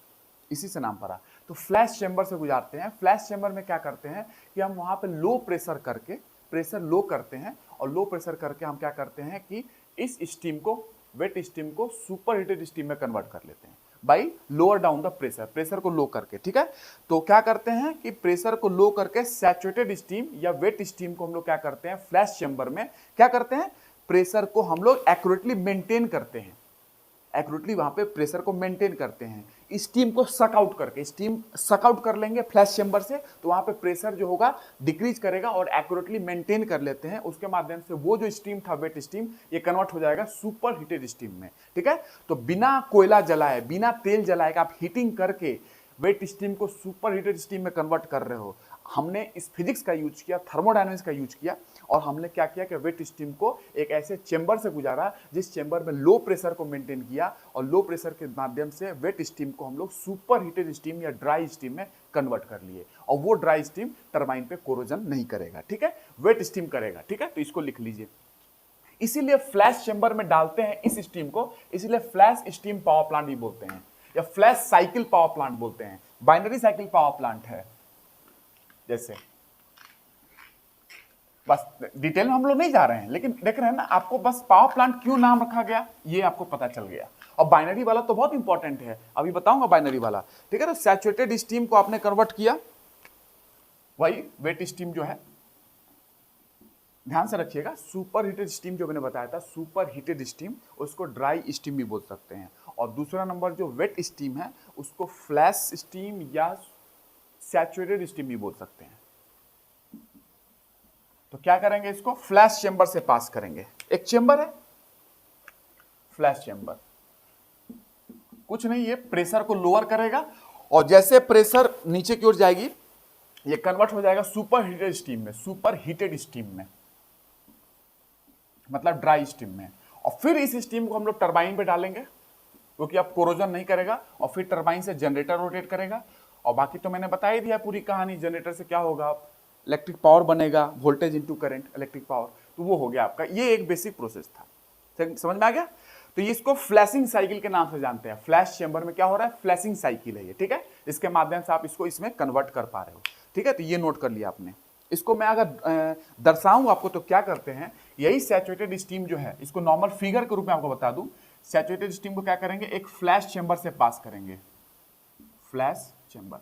इसी से नाम पड़ा। तो फ्लैश चैम्बर से गुजारते हैं। फ्लैश चैम्बर में क्या करते हैं कि हम वहाँ पे लो प्रेशर करके, प्रेशर लो करते हैं, और लो प्रेशर करके हम क्या करते हैं कि इस स्टीम को, वेट स्टीम को सुपर हीटेड स्टीम में कन्वर्ट कर लेते हैं। By lower down the pressure, pressure को लो करके, ठीक है। तो क्या करते हैं कि प्रेशर को लो करके सैचुरेटेड स्टीम या वेट स्टीम को हम लोग क्या करते हैं, फ्लैश चेंबर में क्या करते हैं, प्रेशर को हम लोग एक्यूरेटली मेंटेन करते हैं, एक्यूरेटली वहां पे प्रेशर को मेंटेन करते हैं, स्टीम को सक आउट करके, स्टीम सक आउट कर लेंगे फ्लैश चेंबर से, तो वहां पे प्रेशर जो होगा डिक्रीज करेगा और एक्यूरेटली मेंटेन कर लेते हैं। उसके माध्यम से वो जो स्टीम था वेट स्टीम, ये कन्वर्ट हो जाएगा सुपर हीटेड स्टीम में, ठीक है। तो बिना कोयला जलाए, बिना तेल जलाए आप हीटिंग करके वेट स्टीम को सुपर हीटेड स्टीम में कन्वर्ट कर रहे हो। हमने इस फिजिक्स का यूज किया, थर्मोडायनामिक्स का यूज किया, और हमने क्या किया कि वेट स्टीम को एक ऐसे चेंबर से गुजारा जिस चेंबर में लो प्रेशर को मेंटेन किया, और लो प्रेशर के माध्यम से वेट स्टीम को हम लोग सुपर हीटेड स्टीम या ड्राई स्टीम में कन्वर्ट कर लिए, और वो ड्राई स्टीम टरबाइन पे कोरोजन नहीं करेगा, ठीक है, वेट स्टीम करेगा, ठीक है। तो इसको लिख लीजिए। इसीलिए फ्लैश चेंबर में डालते हैं इस स्टीम को, इसीलिए फ्लैश स्टीम पावर प्लांट भी बोलते हैं, या फ्लैश साइकिल पावर प्लांट बोलते हैं। बाइनरी साइकिल पावर प्लांट है जैसे, बस डिटेल में हम लोग नहीं जा रहे हैं, लेकिन देख रहे हैं ना, आपको बस पावर प्लांट क्यों नाम रखा गया ये आपको पता चल गया। और बाइनरी वाला तो बहुत इंपॉर्टेंट है, अभी बताऊंगा बाइनरी वाला, ठीक है। तो सैचुरेटेड स्टीम को आपने कन्वर्ट किया, वही वेट स्टीम जो है, ध्यान से रखिएगा, सुपर हीटेड स्टीम जो मैंने बताया था, सुपर हीटेड स्टीम, उसको ड्राई स्टीम भी बोल सकते हैं। और दूसरा नंबर जो वेट स्टीम है उसको फ्लैश स्टीम या सैचुरेटेड स्टीम भी बोल सकते हैं। तो क्या करेंगे, इसको फ्लैश चेंबर से पास करेंगे। एक चेंबर है फ्लैश चेंबर, कुछ नहीं, ये प्रेशर को लोअर करेगा, और जैसे प्रेशर नीचे की ओर जाएगी ये कन्वर्ट हो जाएगा सुपर हीटेड स्टीम में, सुपर हीटेड स्टीम में, मतलब ड्राई स्टीम में। और फिर इस स्टीम को हम लोग टरबाइन पे डालेंगे, क्योंकि अब कोरोजन नहीं करेगा, और फिर टरबाइन से जनरेटर रोटेट करेगा। और बाकी तो मैंने बता ही दिया पूरी कहानी, जनरेटर से क्या होगा, इलेक्ट्रिक पावर बनेगा, voltage into current, electric power, तो वो हो गया आपका। ये एक बेसिक प्रोसेस था, समझ में आ गया। तो ये इसको फ्लैशिंग साइकिल के नाम से जानते हैं। फ्लैश चेंबर में क्या हो रहा है, फ्लैशिंग साइकिल है ये, ठीक है। इसके माध्यम से आप इसको इसमें कन्वर्ट कर पा रहे हो, ठीक है। तो ये नोट कर लिया आपने। इसको मैं अगर दर्शाऊं आपको तो क्या करते हैं, यही सैचुरेटेड स्टीम जो है, इसको नॉर्मल फिगर के रूप में आपको बता दूं, सैचुरेटेड स्टीम को क्या करेंगे, एक फ्लैश चेंबर से पास करेंगे, फ्लैश चेंबर,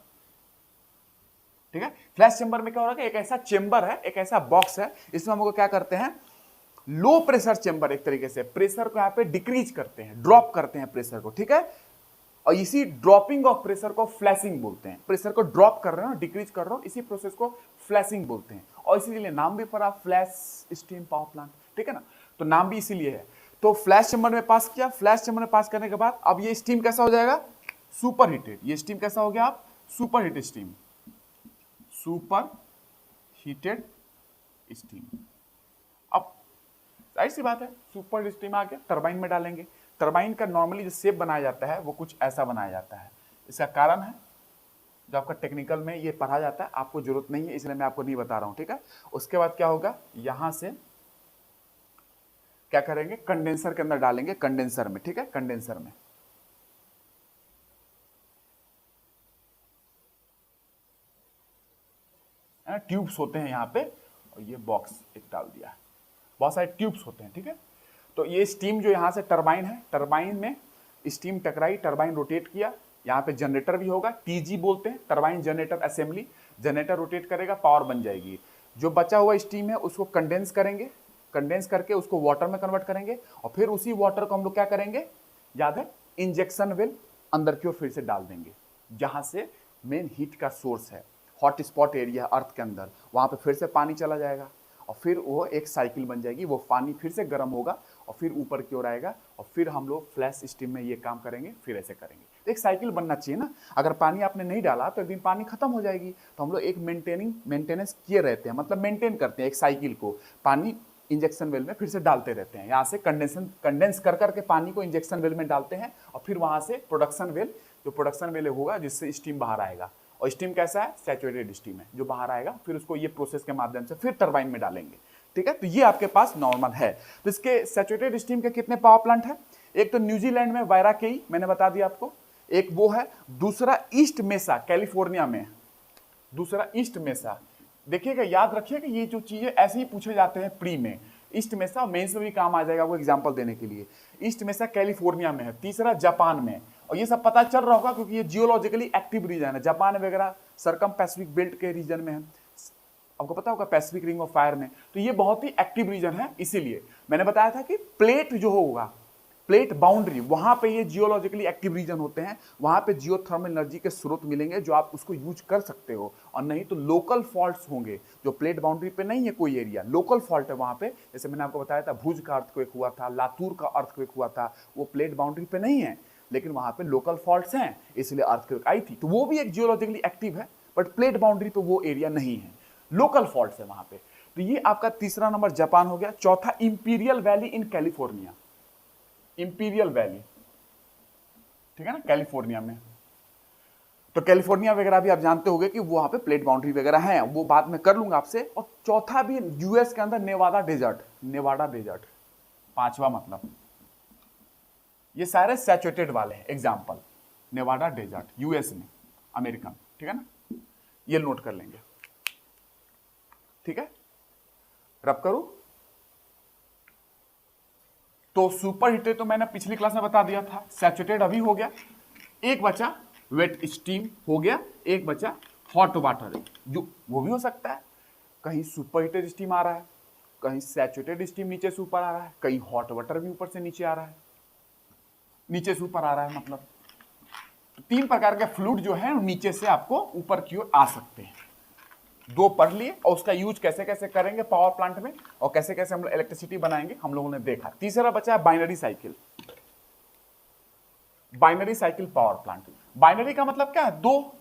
ठीक है। फ्लैश चेंबर में क्या हो रहा है, एक ऐसा चेंबर है, एक ऐसा बॉक्स है, इसमें हम लोग क्या करते हैं, लो प्रेशर चेंबर, एक तरीके से प्रेशर को यहां पे डिक्रीज करते हैं, ड्रॉप करते हैं प्रेशर को, ठीक है। और इसी ड्रॉपिंग ऑफ प्रेशर को फ्लैशिंग बोलते हैं। प्रेशर को ड्रॉप कर रहे हो, डिक्रीज कर रहे हो, इसी प्रोसेस को फ्लैशिंग बोलते हैं, और इसीलिए नाम भी पड़ा फ्लैश स्टीम पावर प्लांट, ठीक है ना। तो नाम भी इसीलिए है। तो फ्लैश चेंबर में पास किया, फ्लैश चेंबर में पास करने के बाद अब ये स्टीम कैसा हो जाएगा, सुपर हीटेड। ये स्टीम कैसा हो गया, आप super heated steam, super heated steam. अब जाहिर सी बात है, सुपर स्टीम आ गया, टरबाइन में डालेंगे। टरबाइन का नॉर्मली जो शेप बनाया जाता है वो कुछ ऐसा बनाया जाता है। इसका कारण है, जो आपका टेक्निकल में ये पढ़ा जाता है, आपको जरूरत नहीं है इसलिए मैं आपको नहीं बता रहा हूं, ठीक है। उसके बाद क्या होगा, यहां से क्या करेंगे, कंडेंसर के अंदर डालेंगे, कंडेंसर में, ठीक है, कंडेंसर में। ट्यूब्स होते हैं यहाँ पे, और ये बॉक्स एक डाल दिया, बहुत सारे ट्यूब्स होते हैं, ठीक है। तो ये स्टीम जो यहाँ से टरबाइन है, टरबाइन में स्टीम टकराई, टरबाइन रोटेट किया, यहाँ पे जनरेटर भी होगा, टीजी बोलते हैं, turbine generator assembly. Generator rotate करेगा, पावर बन जाएगी। जो बचा हुआ स्टीम है उसको कंडेंस करेंगे, कंडेंस करके उसको वाटर में कन्वर्ट करेंगे, और फिर उसी वाटर को हम लोग क्या करेंगे, याद है, इंजेक्शन वेल अंदर की ओर फिर से डाल देंगे, जहाँ से मेन हीट का सोर्स है, हॉट स्पॉट एरिया अर्थ के अंदर, वहाँ पे फिर से पानी चला जाएगा, और फिर वो एक साइकिल बन जाएगी, वो पानी फिर से गर्म होगा और फिर ऊपर की ओर आएगा, और फिर हम लोग फ्लैश स्टीम में ये काम करेंगे, फिर ऐसे करेंगे। तो एक साइकिल बनना चाहिए ना, अगर पानी आपने नहीं डाला तो एक दिन पानी खत्म हो जाएगी। तो हम लोग एक मेंटेनेंस किए रहते हैं, मतलब मेंटेन करते हैं एक साइकिल को, पानी इंजेक्शन वेल में फिर से डालते रहते हैं। यहाँ से कंडेंस कर करके पानी को इंजेक्शन वेल में डालते हैं, और फिर वहाँ से प्रोडक्शन वेल, जो प्रोडक्शन वेल होगा जिससे स्टीम बाहर आएगा। और स्टीम कैसा है, सैचुरेटेड स्टीम है, जो बाहर आएगा, फिर उसको ये प्रोसेस के माध्यम से फिर टरबाइन में डालेंगे, ठीक है। तो ये आपके पास नॉर्मल है। तो इसके सैचुरेटेड स्टीम के कितने पावर प्लांट है, एक तो न्यूजीलैंड में वायराकेई, मैंने बता दिया आपको, एक वो है, दूसरा ईस्ट मेसा कैलिफोर्निया में, दूसरा ईस्ट मेसा। देखिएगा, याद रखिएगा, ये जो चीजें ऐसे ही पूछे जाते हैं प्री में, ईस्ट मेसा मेंस में भी काम आ जाएगा वो एग्जांपल देने के लिए। ईस्ट मेसा कैलिफोर्निया में है, तीसरा जापान में, और ये सब पता चल रहा होगा क्योंकि ये जियोलॉजिकली एक्टिव रीजन है, जापान वगैरह सरकम पैसिफिक बेल्ट के रीजन में है, आपको पता होगा पैसिफिक रिंग ऑफ फायर में, तो ये बहुत ही एक्टिव रीजन है। इसीलिए मैंने बताया था कि प्लेट जो होगा, प्लेट बाउंड्री, वहां पे ये जियोलॉजिकली एक्टिव रीजन होते हैं, वहां पे जियोथर्मल एनर्जी के स्रोत मिलेंगे जो आप उसको यूज कर सकते हो। और नहीं तो लोकल फॉल्ट्स होंगे जो प्लेट बाउंड्री पे नहीं है कोई एरिया, लोकल फॉल्ट है वहां पे। जैसे मैंने आपको बताया था भुज का अर्थक्वेक हुआ था, लातूर का अर्थक्वेक हुआ था, वो प्लेट बाउंड्री पे नहीं है लेकिन वहां पे लोकल फॉल्ट्स हैं इसलिए अर्थक्वेक आई थी, तो वो भी एक जियोलॉजिकली एक्टिव है बट प्लेट बाउंड्री पे वो एरिया नहीं है, लोकल फॉल्ट्स है वहां पे। तो ये आपका तीसरा नंबर जापान हो गया। चौथा imperial valley in California, imperial valley, ठीक है ना, कैलिफोर्निया में। तो कैलिफोर्निया वगैरह भी आप जानते होंगे कि वहां पे प्लेट बाउंड्री वगैरह है, वो बात में कर लूंगा आपसे। और चौथा भी यूएस के अंदर नेवाडा डेजर्ट, नेवाडा डेजर्ट, पांचवा मतलब ये सारे सैचुरेटेड वाले हैं। एग्जांपल नेवाडा डेजर्ट यूएस में, अमेरिका में, ठीक है ना, ये नोट कर लेंगे, ठीक है। रब करूं तो सुपर हीटेड तो मैंने पिछली क्लास में बता दिया था, सैचुरेटेड अभी हो गया, एक बचा वेट स्टीम हो गया, एक बचा हॉट वाटर, जो वो भी हो सकता है कहीं सुपर हीटेड स्टीम आ रहा है, कहीं सैचुरेटेड स्टीम नीचे से ऊपर आ रहा है, कहीं हॉट वाटर भी ऊपर से नीचे आ रहा है, नीचे से ऊपर आ रहा है, मतलब तो तीन प्रकार के फ्लूइड जो है नीचे से आपको ऊपर की ओर आ सकते हैं। दो पढ़ लिए और उसका यूज कैसे कैसे करेंगे पावर प्लांट में और कैसे कैसे हम लोग इलेक्ट्रिसिटी बनाएंगे हम लोगों ने देखा। तीसरा बचा है binary cycle, binary cycle power plant. Binary का मतलब क्या है, दो,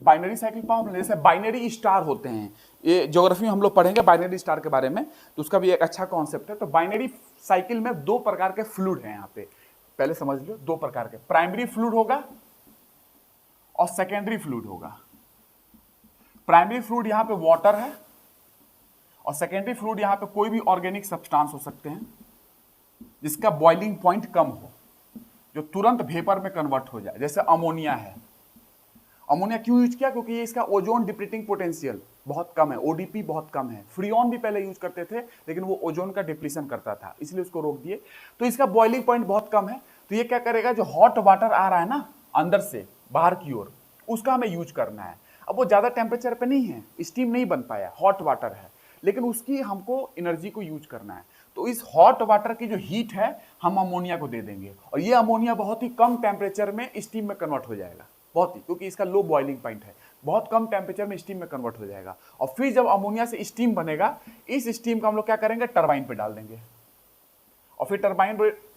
बाइनरी साइकिल पावर प्लांट जैसे बाइनरी स्टार होते हैं, ये ज्योग्राफी में हम लोग पढ़ेंगे बाइनरी स्टार के बारे में, तो उसका भी एक अच्छा कॉन्सेप्ट है। तो बाइनरी साइकिल में दो प्रकार के फ्लूइड हैं यहाँ पे, पहले समझ लो, दो प्रकार के, प्राइमरी फ्लूइड होगा और सेकेंडरी फ्लूइड होगा। प्राइमरी फ्लूइड यहां पे वाटर है और सेकेंडरी फ्लूइड यहां पे कोई भी ऑर्गेनिक सब्सटेंस हो सकते हैं जिसका बॉइलिंग पॉइंट कम हो, जो तुरंत वेपर में कन्वर्ट हो जाए, जैसे अमोनिया है। अमोनिया क्यों यूज किया, क्योंकि ये इसका ओजोन डिप्लीटिंग पोटेंशियल बहुत कम है, ओडीपी बहुत कम है। फ्रीऑन भी पहले यूज करते थे लेकिन वो ओजोन का डिप्लीशन करता था इसलिए उसको रोक दिए, तो इसका बॉइलिंग पॉइंट बहुत कम है। तो ये क्या करेगा, जो हॉट वाटर आ रहा है ना अंदर से बाहर की ओर, उसका हमें यूज करना है। अब वो ज्यादा टेम्परेचर पे नहीं है, स्टीम नहीं बन पाया, हॉट वाटर है, लेकिन उसकी हमको एनर्जी को यूज करना है। तो इस हॉट वाटर की जो हीट है हम अमोनिया को दे देंगे और ये अमोनिया बहुत ही कम टेम्परेचर में स्टीम में कन्वर्ट हो जाएगा, बहुत ही, क्योंकि इसका लो बॉइलिंग पॉइंट है, बहुत कम टेम्परेचर में स्टीम में कन्वर्ट हो जाएगा। और फिर जब अमोनिया से स्टीम बनेगा, इस स्टीम को हम लोग क्या करेंगे, टरबाइन पे डाल देंगे और फिर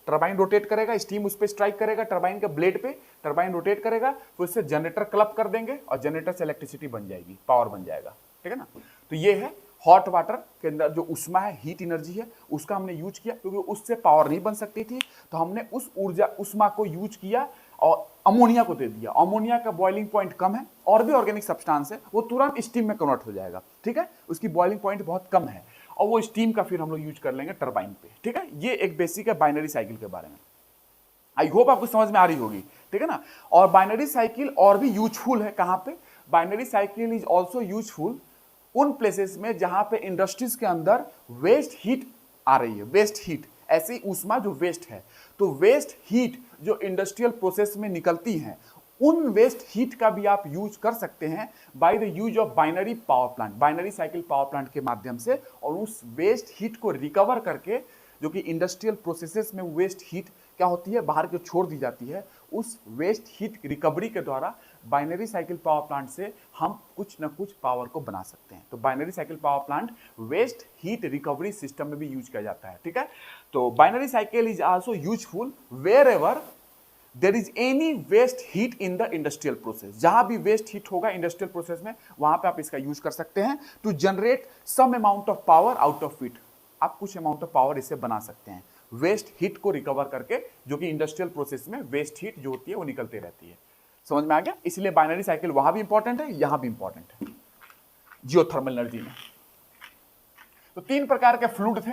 टरबाइन रोटेट करेगा, स्टीम उस पर स्ट्राइक करेगा टरबाइन के ब्लेड पे, टरबाइन रोटेट करेगा, तो इससे जनरेटर क्लब कर देंगे और जनरेटर से इलेक्ट्रिसिटी बन जाएगी, पावर बन जाएगा, ठीक है ना। तो ये है हॉट वाटर के अंदर जो उष्मा है, हीट एनर्जी है, उसका हमने यूज किया, क्योंकि उससे पावर नहीं बन सकती थी, तो हमने उस ऊर्जा उष्मा को यूज किया और अमोनिया को दे दिया। अमोनिया का बॉइलिंग पॉइंट कम है और भी ऑर्गेनिक सब्सटेंस है, वो तुरंत स्टीम में कन्वर्ट हो जाएगा, ठीक है, उसकी बॉइलिंग पॉइंट बहुत कम है और वो स्टीम का फिर हम लोग यूज कर लेंगे टरबाइन पे, ठीक है। ये एक बेसिक है बाइनरी साइकिल के बारे में, आई होप आपको समझ में आ रही होगी, ठीक है ना। और बाइनरी साइकिल और भी यूजफुल है, कहां पे, binary cycle is also useful उन प्लेसेस में जहां पे इंडस्ट्रीज के अंदर वेस्ट हीट आ रही है, वेस्ट हीट, ऐसी ऊष्मा जो वेस्ट है, तो वेस्ट हीट जो इंडस्ट्रियल प्रोसेस में निकलती है, उन वेस्ट हीट का भी आप यूज कर सकते हैं by the use of binary power plant, binary cycle power plant के माध्यम से, और उस वेस्ट हीट को रिकवर करके, जो कि इंडस्ट्रियल प्रोसेसेस में वेस्ट हीट क्या होती है, बाहर की छोड़ दी जाती है, उस वेस्ट हीट रिकवरी के द्वारा बाइनरी साइकिल पावर प्लांट से हम कुछ न कुछ पावर को बना सकते हैं। तो binary cycle power plant waste heat recovery system में भी यूज किया जाता है, ठीक है। तो binary cycle is also useful wherever there is any waste heat in the industrial process, जहां भी वेस्ट हीट होगा इंडस्ट्रियल प्रोसेस में, वहां पे आप इसका यूज कर सकते हैं to generate some amount of power out of it. आप कुछ अमाउंट ऑफ पावर इससे बना सकते हैं वेस्ट हीट को रिकवर करके, जो कि इंडस्ट्रियल प्रोसेस में वेस्ट हीट जो होती है वो निकलती रहती है। समझ में आ गया, इसलिए बाइनरी साइकिल वहां भी इंपॉर्टेंट है, यहां भी इंपॉर्टेंट है जियोथर्मल एनर्जी में। तो तीन प्रकार के फ्लूइड थे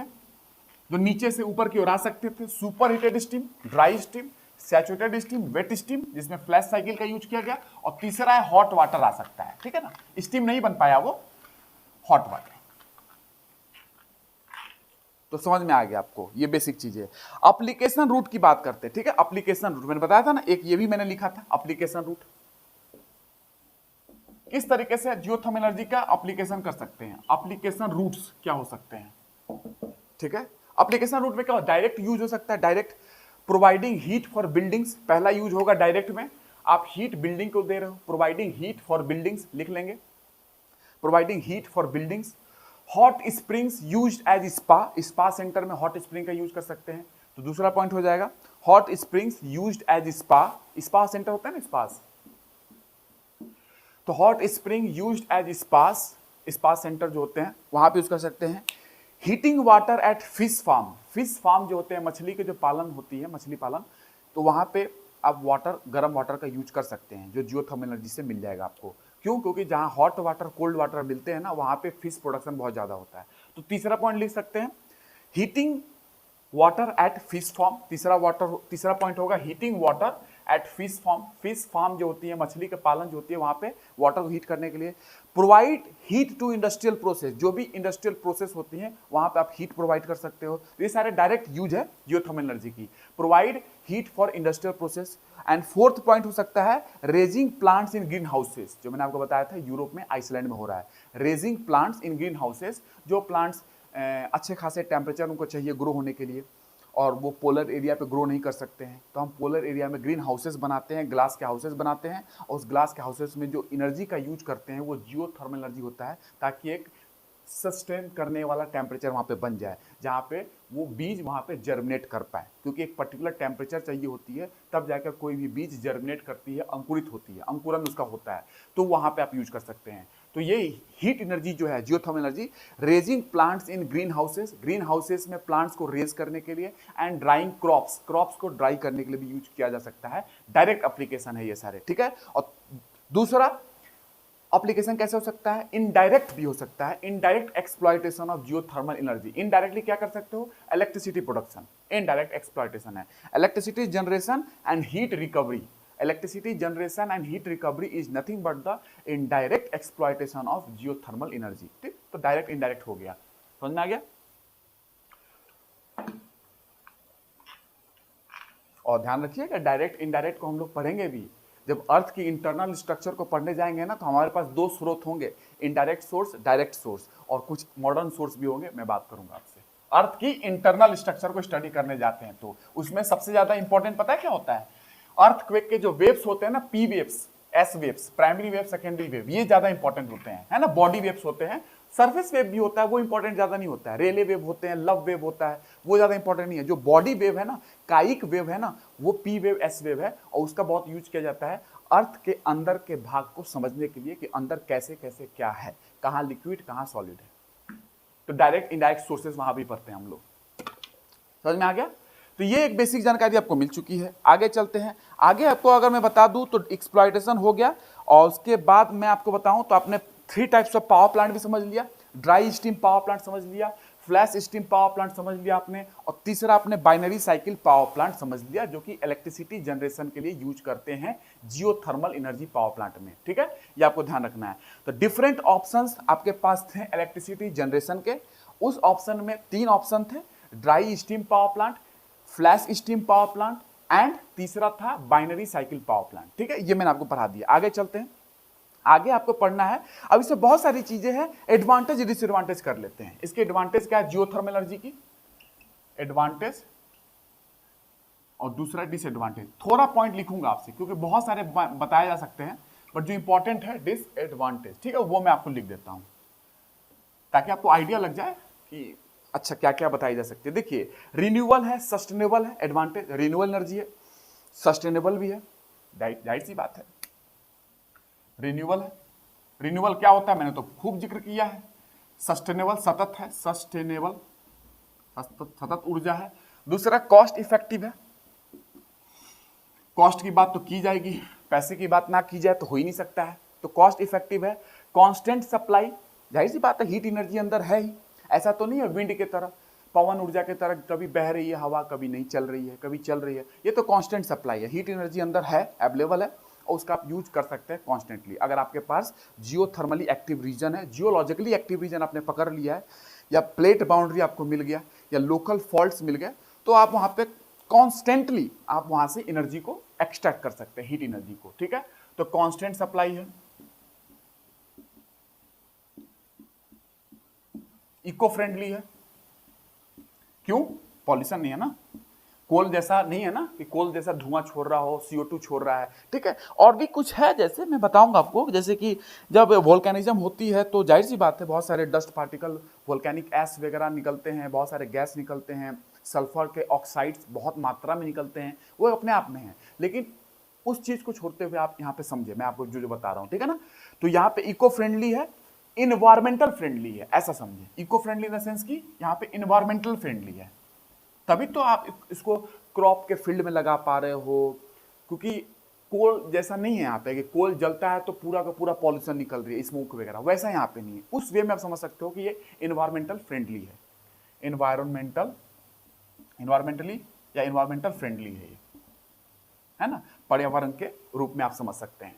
जो नीचे से ऊपर की ओर आ सकते थे, super heated steam, dry steam, saturated steam, wet steam, जिसमें फ्लैश साइकिल का यूज किया गया, और तीसरा है हॉट वाटर आ सकता है, ठीक है ना, स्टीम नहीं बन पाया वो, हॉट वाटर। तो समझ में आ गया आपको, ये बेसिक चीज है। एप्लीकेशन रूट की बात करते हैं, ठीक है। एप्लीकेशन रूट मैंने बताया था ना, एक ये भी मैंने लिखा था एप्लीकेशन रूट। किस तरीके से जियोथर्मल एनर्जी का एप्लीकेशन कर सकते हैं, एप्लीकेशन रूट्स क्या हो सकते हैं, ठीक है। एप्लीकेशन रूट में क्या डायरेक्ट यूज हो सकता है, direct providing heat for buildings, पहला यूज होगा डायरेक्ट में, आप हीट बिल्डिंग को दे रहे हो, प्रोवाइडिंग हीट फॉर बिल्डिंग्स लिख लेंगे, providing heat for buildings. Hot springs used as spa, spa centre में हॉट स्प्रिंग का यूज कर सकते हैं, तो दूसरा पॉइंट हो जाएगा hot springs used as spa, spa centre होता है ना स्पास, तो hot spring used as spas, spa centre जो होते हैं वहां पे यूज कर सकते हैं। Heating water at fish farm, fish farm जो होते हैं मछली के जो पालन होती है, मछली पालन, तो वहां पे आप वाटर, गर्म वाटर का यूज कर सकते हैं जो जियोथर्मल एनर्जी से मिल जाएगा आपको। क्यों? क्योंकि जहां हॉट वाटर कोल्ड वाटर मिलते हैं ना, वहां पे फिश प्रोडक्शन बहुत ज्यादा होता है। तो तीसरा पॉइंट लिख सकते हैं heating water at fish farm, तीसरा पॉइंट होगा heating water at fish farm, fish farm जो होती है मछली के पालन जो होती है वहां पे वाटर को हीट करने के लिए। Provide heat to industrial process, जो भी इंडस्ट्रियल प्रोसेस होती है वहां पे आप हीट प्रोवाइड कर सकते हो। तो ये सारे डायरेक्ट यूज है जियोथर्मल एनर्जी की, provide heat for industrial process. And fourth point हो सकता है raising plants in green houses, जो मैंने आपको बताया था यूरोप में, आइसलैंड में हो रहा है raising plants in green houses, जो प्लांट्स अच्छे खासे टेम्परेचर उनको चाहिए ग्रो होने के लिए, और वो पोलर एरिया पे ग्रो नहीं कर सकते हैं, तो हम पोलर एरिया में ग्रीन हाउसेस बनाते हैं, ग्लास के हाउसेस बनाते हैं, और उस ग्लास के हाउसेस में जो एनर्जी का यूज करते हैं वो जियोथर्मल एनर्जी होता है, ताकि एक सस्टेन करने वाला टेम्परेचर वहाँ पे बन जाए, जहाँ पे वो बीज वहाँ पे जर्मिनेट कर पाए, क्योंकि एक पर्टिकुलर टेम्परेचर चाहिए होती है, तब जाकर कोई भी बीज जर्मिनेट करती है, अंकुरित होती है, अंकुरन उसका होता है, तो वहाँ पे आप यूज कर सकते हैं। तो ये हीट एनर्जी जो है geothermal energy, raising plants in green houses, green houses में प्लांट्स को रेज करने के लिए, एंड ड्राइंग क्रॉप्स, क्रॉप्स को ड्राई करने के लिए भी यूज किया जा सकता है। डायरेक्ट एप्लीकेशन है ये सारे, ठीक है। और दूसरा एप्लीकेशन कैसे हो सकता है, इनडायरेक्ट भी हो सकता है, indirect exploitation of geothermal energy. Indirectly क्या कर सकते हो, इलेक्ट्रिसिटी प्रोडक्शन, इनडायरेक्ट एक्सप्लॉयटेशन है, electricity generation and heat recovery. Electricity generation and heat recovery is nothing but the indirect exploitation of geothermal energy, ठीक। तो डायरेक्ट इनडायरेक्ट हो गया, समझ में आ गया। और ध्यान रखिएगा डायरेक्ट इनडायरेक्ट को हम लोग पढ़ेंगे भी, जब अर्थ की इंटरनल स्ट्रक्चर को पढ़ने जाएंगे ना, तो हमारे पास दो स्रोत होंगे, इनडायरेक्ट सोर्स, डायरेक्ट सोर्स, और कुछ मॉडर्न सोर्स भी होंगे, मैं बात करूंगा आपसे। अर्थ की इंटरनल स्ट्रक्चर को स्टडी करने जाते हैं तो उसमें सबसे ज्यादा इंपॉर्टेंट पता है क्या होता है, अर्थक्वेक के जो वेव्स होते हैं ना, P waves, S waves, primary wave, secondary wave, ये ज्यादा इंपॉर्टेंट होते हैं, है ना। बॉडी वेव्स होते हैं, सरफेस वेव भी होता है, वो इंपॉर्टेंट ज्यादा नहीं होता है, रेले वेव होते हैं, लव वेव होता है, वो ज्यादा इंपॉर्टेंट नहीं है। जो बॉडी वेव है ना, कायिक वेव है ना, वो पी वेव, एस वेव है, और उसका बहुत यूज किया जाता है अर्थ के अंदर के भाग को समझने के लिए, कि अंदर कैसे कैसे क्या है, कहाँ लिक्विड कहाँ सॉलिड है। तो डायरेक्ट इनडायरेक्ट सोर्सेज वहां भी पढ़ते हैं हम लोग, समझ में आ गया। तो ये एक बेसिक जानकारी आपको मिल चुकी है। आगे चलते हैं, आगे आपको अगर मैं बता दूं तो एक्सप्लॉयटेशन हो गया, और उसके बाद मैं आपको बताऊं तो आपने 3 टाइप्स ऑफ पावर प्लांट भी समझ लिया, ड्राई स्टीम पावर प्लांट समझ लिया, फ्लैश स्टीम पावर प्लांट समझ लिया आपने, और तीसरा आपने बाइनरी साइकिल पावर प्लांट समझ लिया, जो कि इलेक्ट्रिसिटी जनरेशन के लिए यूज करते हैं जियोथर्मल एनर्जी पावर प्लांट में, ठीक है। ये आपको ध्यान रखना है। तो डिफरेंट ऑप्शंस आपके पास थे इलेक्ट्रिसिटी जनरेशन के, उस ऑप्शन में 3 ऑप्शन थे, dry steam power plant, flash steam power plant, and तीसरा था बाइनरी साइकिल पावर प्लांट, ठीक है। ये मैंने आपको पढ़ा दिया। आगे चलते हैं, आगे आपको पढ़ना है, अब इसमें बहुत सारी चीजें हैं, एडवांटेज डिसएडवांटेज कर लेते हैं। इसके एडवांटेज क्या है जियोथर्मल एनर्जी की, एडवांटेज, और दूसरा डिसएडवांटेज। थोड़ा पॉइंट लिखूंगा आपसे, क्योंकि बहुत सारे बताए जा सकते हैं, बट जो इंपॉर्टेंट है डिसएडवांटेज, ठीक है, वो मैं आपको लिख देता हूं, ताकि आपको आइडिया लग जाए कि अच्छा क्या क्या बताई जा सकती है। देखिए, रिन्यूएबल है, सस्टेनेबल है, एडवांटेज, रिन्यूएबल एनर्जी है, सस्टेनेबल भी है, जाहिर सी बात है, रिन्यूएबल है। रिन्यूएबल क्या होता है मैंने तो खूब जिक्र किया है, सस्टेनेबल सतत है, सस्टेनेबल सतत ऊर्जा है। दूसरा कॉस्ट इफेक्टिव है, कॉस्ट की बात तो की जाएगी, पैसे की बात ना की जाए तो हो ही नहीं सकता है, तो कॉस्ट इफेक्टिव है। कांस्टेंट सप्लाई, जाहिर सी बात है हीट एनर्जी अंदर है ही, ऐसा तो नहीं है विंड के तरह, पवन ऊर्जा के तरह कभी बह रही है हवा, कभी नहीं चल रही है, कभी चल रही है, ये तो कांस्टेंट सप्लाई है, हीट एनर्जी अंदर है, अवेलेबल है, और उसका आप यूज कर सकते हैं कॉन्स्टेंटली। अगर आपके पास जियोथर्मली एक्टिव रीजन है, जियोलॉजिकली एक्टिव रीजन आपने पकड़ लिया है, या प्लेट बाउंड्री आपको मिल गया, या लोकल फॉल्ट्स मिल गए तो आप वहां पे कॉन्स्टेंटली आप वहां से एनर्जी को एक्सट्रैक्ट कर सकते हैं, हीट एनर्जी को, ठीक है। तो कांस्टेंट सप्लाई है, इको फ्रेंडली है, क्यों? पॉल्यूशन नहीं है ना, कोल जैसा नहीं है ना कि कोल जैसा धुआं छोड़ रहा हो, CO2 छोड़ रहा है, ठीक है। और भी कुछ है, जैसे मैं बताऊंगा आपको, जैसे कि जब वोल्केनिज्म होती है तो जाहिर सी बात है बहुत सारे डस्ट पार्टिकल, वोल्केनिक एश वगैरह निकलते हैं, बहुत सारे गैस निकलते हैं, सल्फर के ऑक्साइड्स बहुत मात्रा में निकलते हैं, वो अपने आप में है। लेकिन उस चीज को छोड़ते हुए आप यहाँ पे समझे मैं आपको जो जो बता रहा हूँ, ठीक है ना। तो यहाँ पे इको फ्रेंडली है, इन्वायरमेंटल फ्रेंडली है, ऐसा समझे। Eco friendly in the sense की यहाँ पे इन्वायरमेंटल फ्रेंडली है, तभी तो आप इसको क्रॉप के फील्ड में लगा पा रहे हो, क्योंकि कोल जैसा नहीं है यहाँ पे कि कोल जलता है तो पूरा का पूरा पॉल्यूशन निकल रही है, स्मोक वगैरह, वैसा यहाँ पे नहीं है। उस वे में आप समझ सकते हो कि ये इन्वायरमेंटल फ्रेंडली है, इन्वायरमेंटली या इन्वायरमेंटल फ्रेंडली है ये, है ना, पर्यावरण के रूप में आप समझ सकते हैं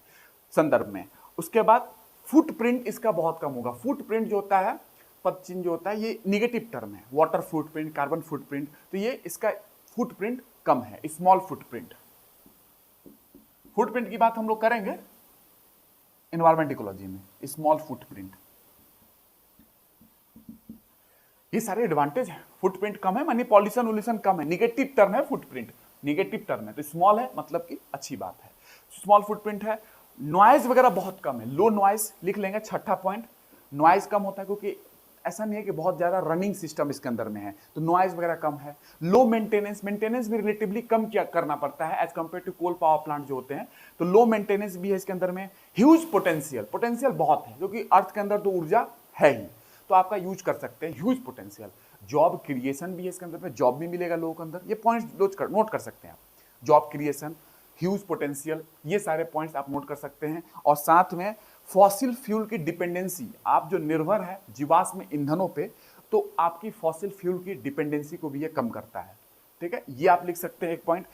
संदर्भ में। उसके बाद फुटप्रिंट इसका बहुत कम होगा। फुटप्रिंट जो होता है, पदचिन्ह जो होता है, ये निगेटिव टर्म है, वाटर फुटप्रिंट, कार्बन फुटप्रिंट, तो ये इसका फुटप्रिंट कम है, स्मॉल फुटप्रिंट। फुटप्रिंट की बात हम लोग करेंगे एनवायरमेंट इकोलॉजी में, स्मॉल फुटप्रिंट। ये सारे एडवांटेज है, फुटप्रिंट कम है मानी पॉल्यूशन कम है, निगेटिव टर्म है फुटप्रिंट, निगेटिव टर्म है, तो स्मॉल है मतलब कि अच्छी बात है, स्मॉल फुटप्रिंट है। नॉइज वगैरह बहुत कम है, लो नॉइज लिख लेंगे, छठा पॉइंट, नॉइज कम होता है क्योंकि ऐसा नहीं है कि बहुत ज्यादा रनिंग सिस्टम इसके अंदर में है, तो नॉइज वगैरह कम है। लो मेंटेनेंस, मेंटेनेंस भी रिलेटिवली कम क्या करना पड़ता है as compare to coal power plant जो होते हैं, तो लो मेंटेनेंस भी है इसके अंदर में। ह्यूज पोटेंशियल, पोटेंशियल बहुत है क्योंकि अर्थ के अंदर तो ऊर्जा है ही, तो आपका यूज कर सकते हैं, ह्यूज पोटेंशियल। जॉब क्रिएशन भी है इसके अंदर में, जॉब भी मिलेगा लोगों के अंदर, ये पॉइंट्स नोट कर सकते हैं आप। जॉब क्रिएशन, ह्यूज पोटेंशियल, ये सारे पॉइंट्स आप नोट कर सकते हैं। और साथ में फॉसिल फ्यूल की डिपेंडेंसी, आप जो निर्भर है जीवाश्म ईंधनों पे, तो आपकी फॉसिल फ्यूल की डिपेंडेंसी को भी ये कम करता है, ठीक है, ये आप लिख सकते हैं एक पॉइंट।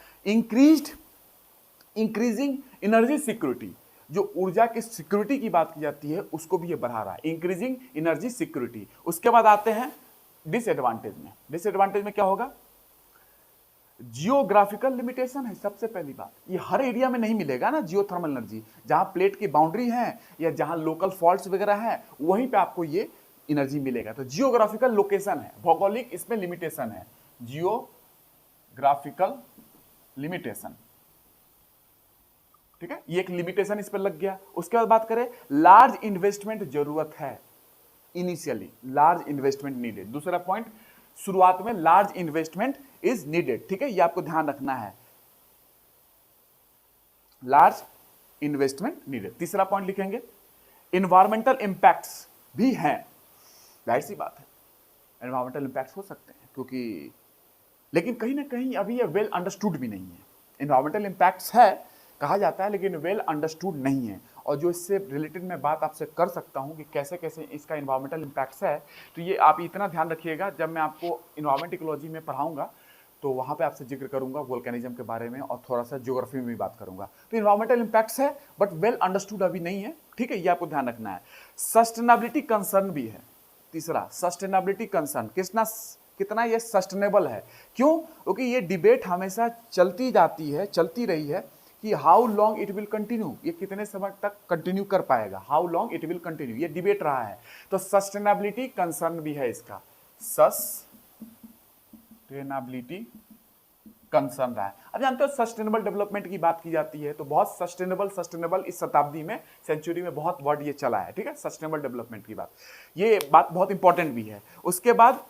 इंक्रीजिंग एनर्जी सिक्योरिटी, जो ऊर्जा की सिक्योरिटी की बात की जाती है उसको भी ये बढ़ा रहा है, इंक्रीजिंग एनर्जी सिक्योरिटी। उसके बाद आते हैं डिसएडवांटेज में। डिसएडवांटेज में क्या होगा? जियोग्राफिकल लिमिटेशन है सबसे पहली बात, ये हर एरिया में नहीं मिलेगा ना जियोथर्मल एनर्जी, जहां प्लेट की बाउंड्री है या जहां लोकल फॉल्ट्स वगैरह है वहीं पे आपको ये एनर्जी मिलेगा। तो जियोग्राफिकल लोकेशन है, भौगोलिक इसमें लिमिटेशन है, जियोग्राफिकल लिमिटेशन, ठीक है, ये एक लिमिटेशन इस पर लग गया। उसके बाद बात करें, लार्ज इन्वेस्टमेंट जरूरत है, इनिशियली लार्ज इन्वेस्टमेंट नीडेड। दूसरा पॉइंट, शुरुआत में लार्ज इन्वेस्टमेंट इज नीडेड, ठीक है, ये आपको ध्यान रखना है, लार्ज इन्वेस्टमेंट नीडेड। तीसरा पॉइंट लिखेंगे, इन्वायरमेंटल इंपैक्ट्स भी हैं, जाहिर सी बात है एनवायरमेंटल इंपैक्ट्स हो सकते हैं क्योंकि, लेकिन कहीं ना कहीं अभी ये वेल अंडरस्टूड भी नहीं है। एनवायरमेंटल इंपैक्ट्स है कहा जाता है लेकिन वेल अंडरस्टूड नहीं है, और जो इससे रिलेटेड मैं बात आपसे कर सकता हूं कि कैसे कैसे इसका इन्वायरमेंटल इंपैक्ट्स है, तो ये आप इतना ध्यान रखिएगा, जब मैं आपको इन्वायरमेंट इकोलॉजी में पढ़ाऊंगा तो वहां पे आपसे जिक्र करूंगा वोल्केनिज्म के बारे में, और थोड़ा सा ज्योग्राफी में भी बात करूंगा। तो इन्वायरमेंटल इंपैक्ट्स है बट वेल अंडरस्टूड अभी नहीं है, ठीक है, ये आपको ध्यान रखना है। सस्टेनेबिलिटी कंसर्न भी है, तीसरा सस्टेनेबिलिटी कंसर्न, कितना ये सस्टेनेबल है, क्यों? क्योंकि ये डिबेट हमेशा चलती जाती है, चलती रही है कि how long it will continue, ये कितने समय तक कंटिन्यू कर पाएगा, how long it will continue, ये डिबेट रहा है। तो सस्टेनेबिलिटी कंसर्न भी है इसका, सस्टेनेबिलिटी कंसर्न रहा है। अब जानते हो सस्टेनेबल डेवलपमेंट की बात की जाती है तो बहुत सस्टेनेबल इस शताब्दी में, सेंचुरी में बहुत वर्ड ये चला है, ठीक है, सस्टेनेबल डेवलपमेंट की बात, ये बात बहुत इंपॉर्टेंट भी है। उसके बाद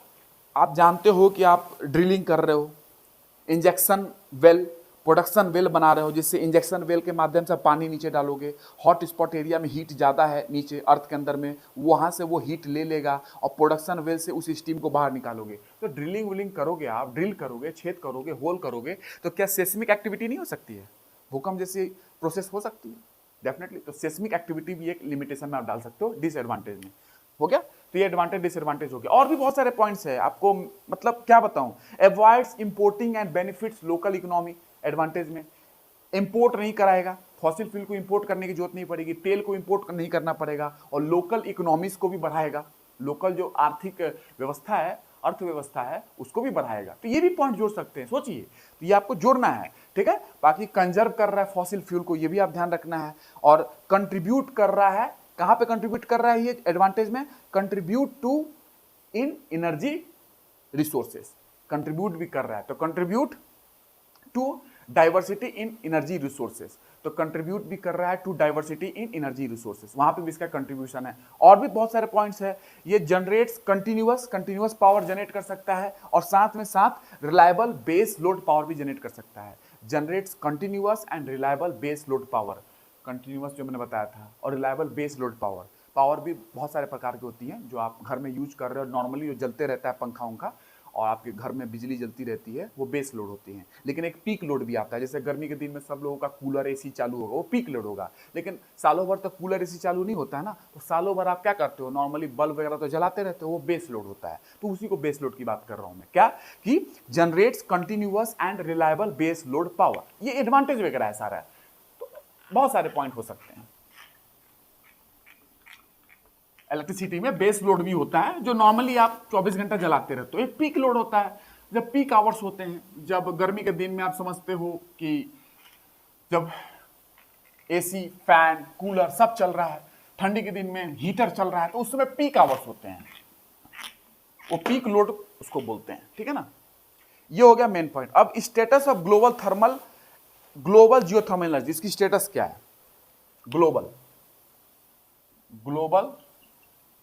आप जानते हो कि आप ड्रिलिंग कर रहे हो, इंजेक्शन वेल, प्रोडक्शन वेल बना रहे हो, जिससे इंजेक्शन वेल के माध्यम से पानी नीचे डालोगे, हॉट स्पॉट एरिया में हीट ज़्यादा है नीचे अर्थ के अंदर में, वहाँ से वो हीट ले लेगा और प्रोडक्शन वेल से उस स्टीम को बाहर निकालोगे। तो ड्रिलिंग विलिंग करोगे आप, ड्रिल करोगे, छेद करोगे, होल करोगे, तो क्या सेस्मिक एक्टिविटी नहीं हो सकती है, भूकंप जैसी प्रोसेस हो सकती है, डेफिनेटली। तो सेस्मिक एक्टिविटी भी एक लिमिटेशन में आप डाल सकते हो डिसएडवांटेज में, हो गया। तो ये एडवांटेज डिसएडवांटेज हो गया, और भी बहुत सारे पॉइंट्स है, आपको मतलब क्या बताऊं। Avoids importing and benefits local economy, advantage में इंपोर्ट नहीं कराएगा, फॉसिल फ्यूल को इंपोर्ट करने की जरूरत नहीं पड़ेगी, तेल को इंपोर्ट नहीं करना पड़ेगा, और लोकल इकोनॉमीज को भी बढ़ाएगा। लोकल जो आर्थिक व्यवस्था है अर्थव्यवस्था है उसको भी बढ़ाएगा। तो ये भी पॉइंट जोड़ सकते हैं, सोचिए, तो ये आपको जोड़ना है, ठीक है। बाकी कंजर्व कर रहा है फॉसिल फ्यूल को, ये भी आप ध्यान रखना है। और कंट्रीब्यूट कर रहा है, कहां पे कंट्रीब्यूट कर रहा है ये एडवांटेज में, contribute to in energy resources, contribute भी कर रहा है, तो contribute to diversity in energy resources, तो कंट्रीब्यूट भी कर रहा है to diversity in energy resources, वहां पे भी इसका कंट्रीब्यूशन है। और भी बहुत सारे पॉइंट्स है। ये जनरेट्स कंटिन्यूअस पावर जनरेट कर सकता है और साथ में साथ रिलायबल बेस लोड पावर भी जनरेट कर सकता है। Generates continuous and reliable base load power, continuous जो मैंने बताया था, और reliable base load power. Power भी बहुत सारे प्रकार की होती हैं जो आप घर में यूज कर रहे हो, नॉर्मली जो जलते रहता है पंखा उंखा और आपके घर में बिजली जलती रहती है, वो बेस लोड होती हैं। लेकिन एक पीक लोड भी आता है, जैसे गर्मी के दिन में सब लोगों का कूलर एसी चालू होगा, वो पीक लोड होगा। लेकिन सालों भर तक कूलर एसी चालू नहीं होता है ना, तो सालों भर आप क्या करते हो, नॉर्मली बल्ब वगैरह तो जलाते रहते हो, वो बेस लोड होता है। तो उसी को बेस लोड की बात कर रहा हूं मैं, क्या कि generates continuous and reliable base load power, ये एडवांटेज वगैरह है सारा। तो बहुत सारे पॉइंट हो सकते हैं। इलेक्ट्रिसिटी में बेस लोड भी होता है जो नॉर्मली आप 24 घंटा जलाते रहते हो। एक पीक लोड होता है जब पीक आवर्स होते हैं, जब गर्मी के दिन में आप समझते हो कि जब एसी फैन कूलर सब चल रहा है, ठंडी के दिन में हीटर चल रहा है, तो उस समय पीक आवर्स होते हैं, वो पीक लोड उसको बोलते हैं, ठीक है ना। ये हो गया मेन पॉइंट। अब status of global geothermal energy, इसकी स्टेटस क्या है, ग्लोबल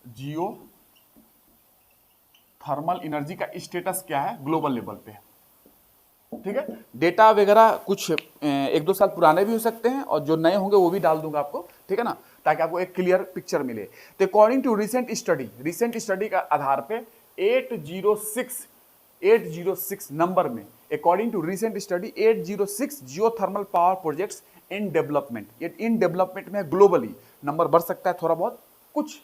जियो थर्मल एनर्जी का स्टेटस क्या है ग्लोबल लेवल पे, ठीक है। डेटा वगैरह कुछ 1-2 साल पुराने भी हो सकते हैं और जो नए होंगे वो भी डाल दूंगा आपको, ठीक है ना, ताकि आपको एक क्लियर पिक्चर मिले। तो अकॉर्डिंग टू रिसेंट स्टडी का आधार पे 806 नंबर में, according to recent study 806 geothermal power projects in development, ये इन डेवलपमेंट में ग्लोबली, नंबर बढ़ सकता है थोड़ा बहुत, कुछ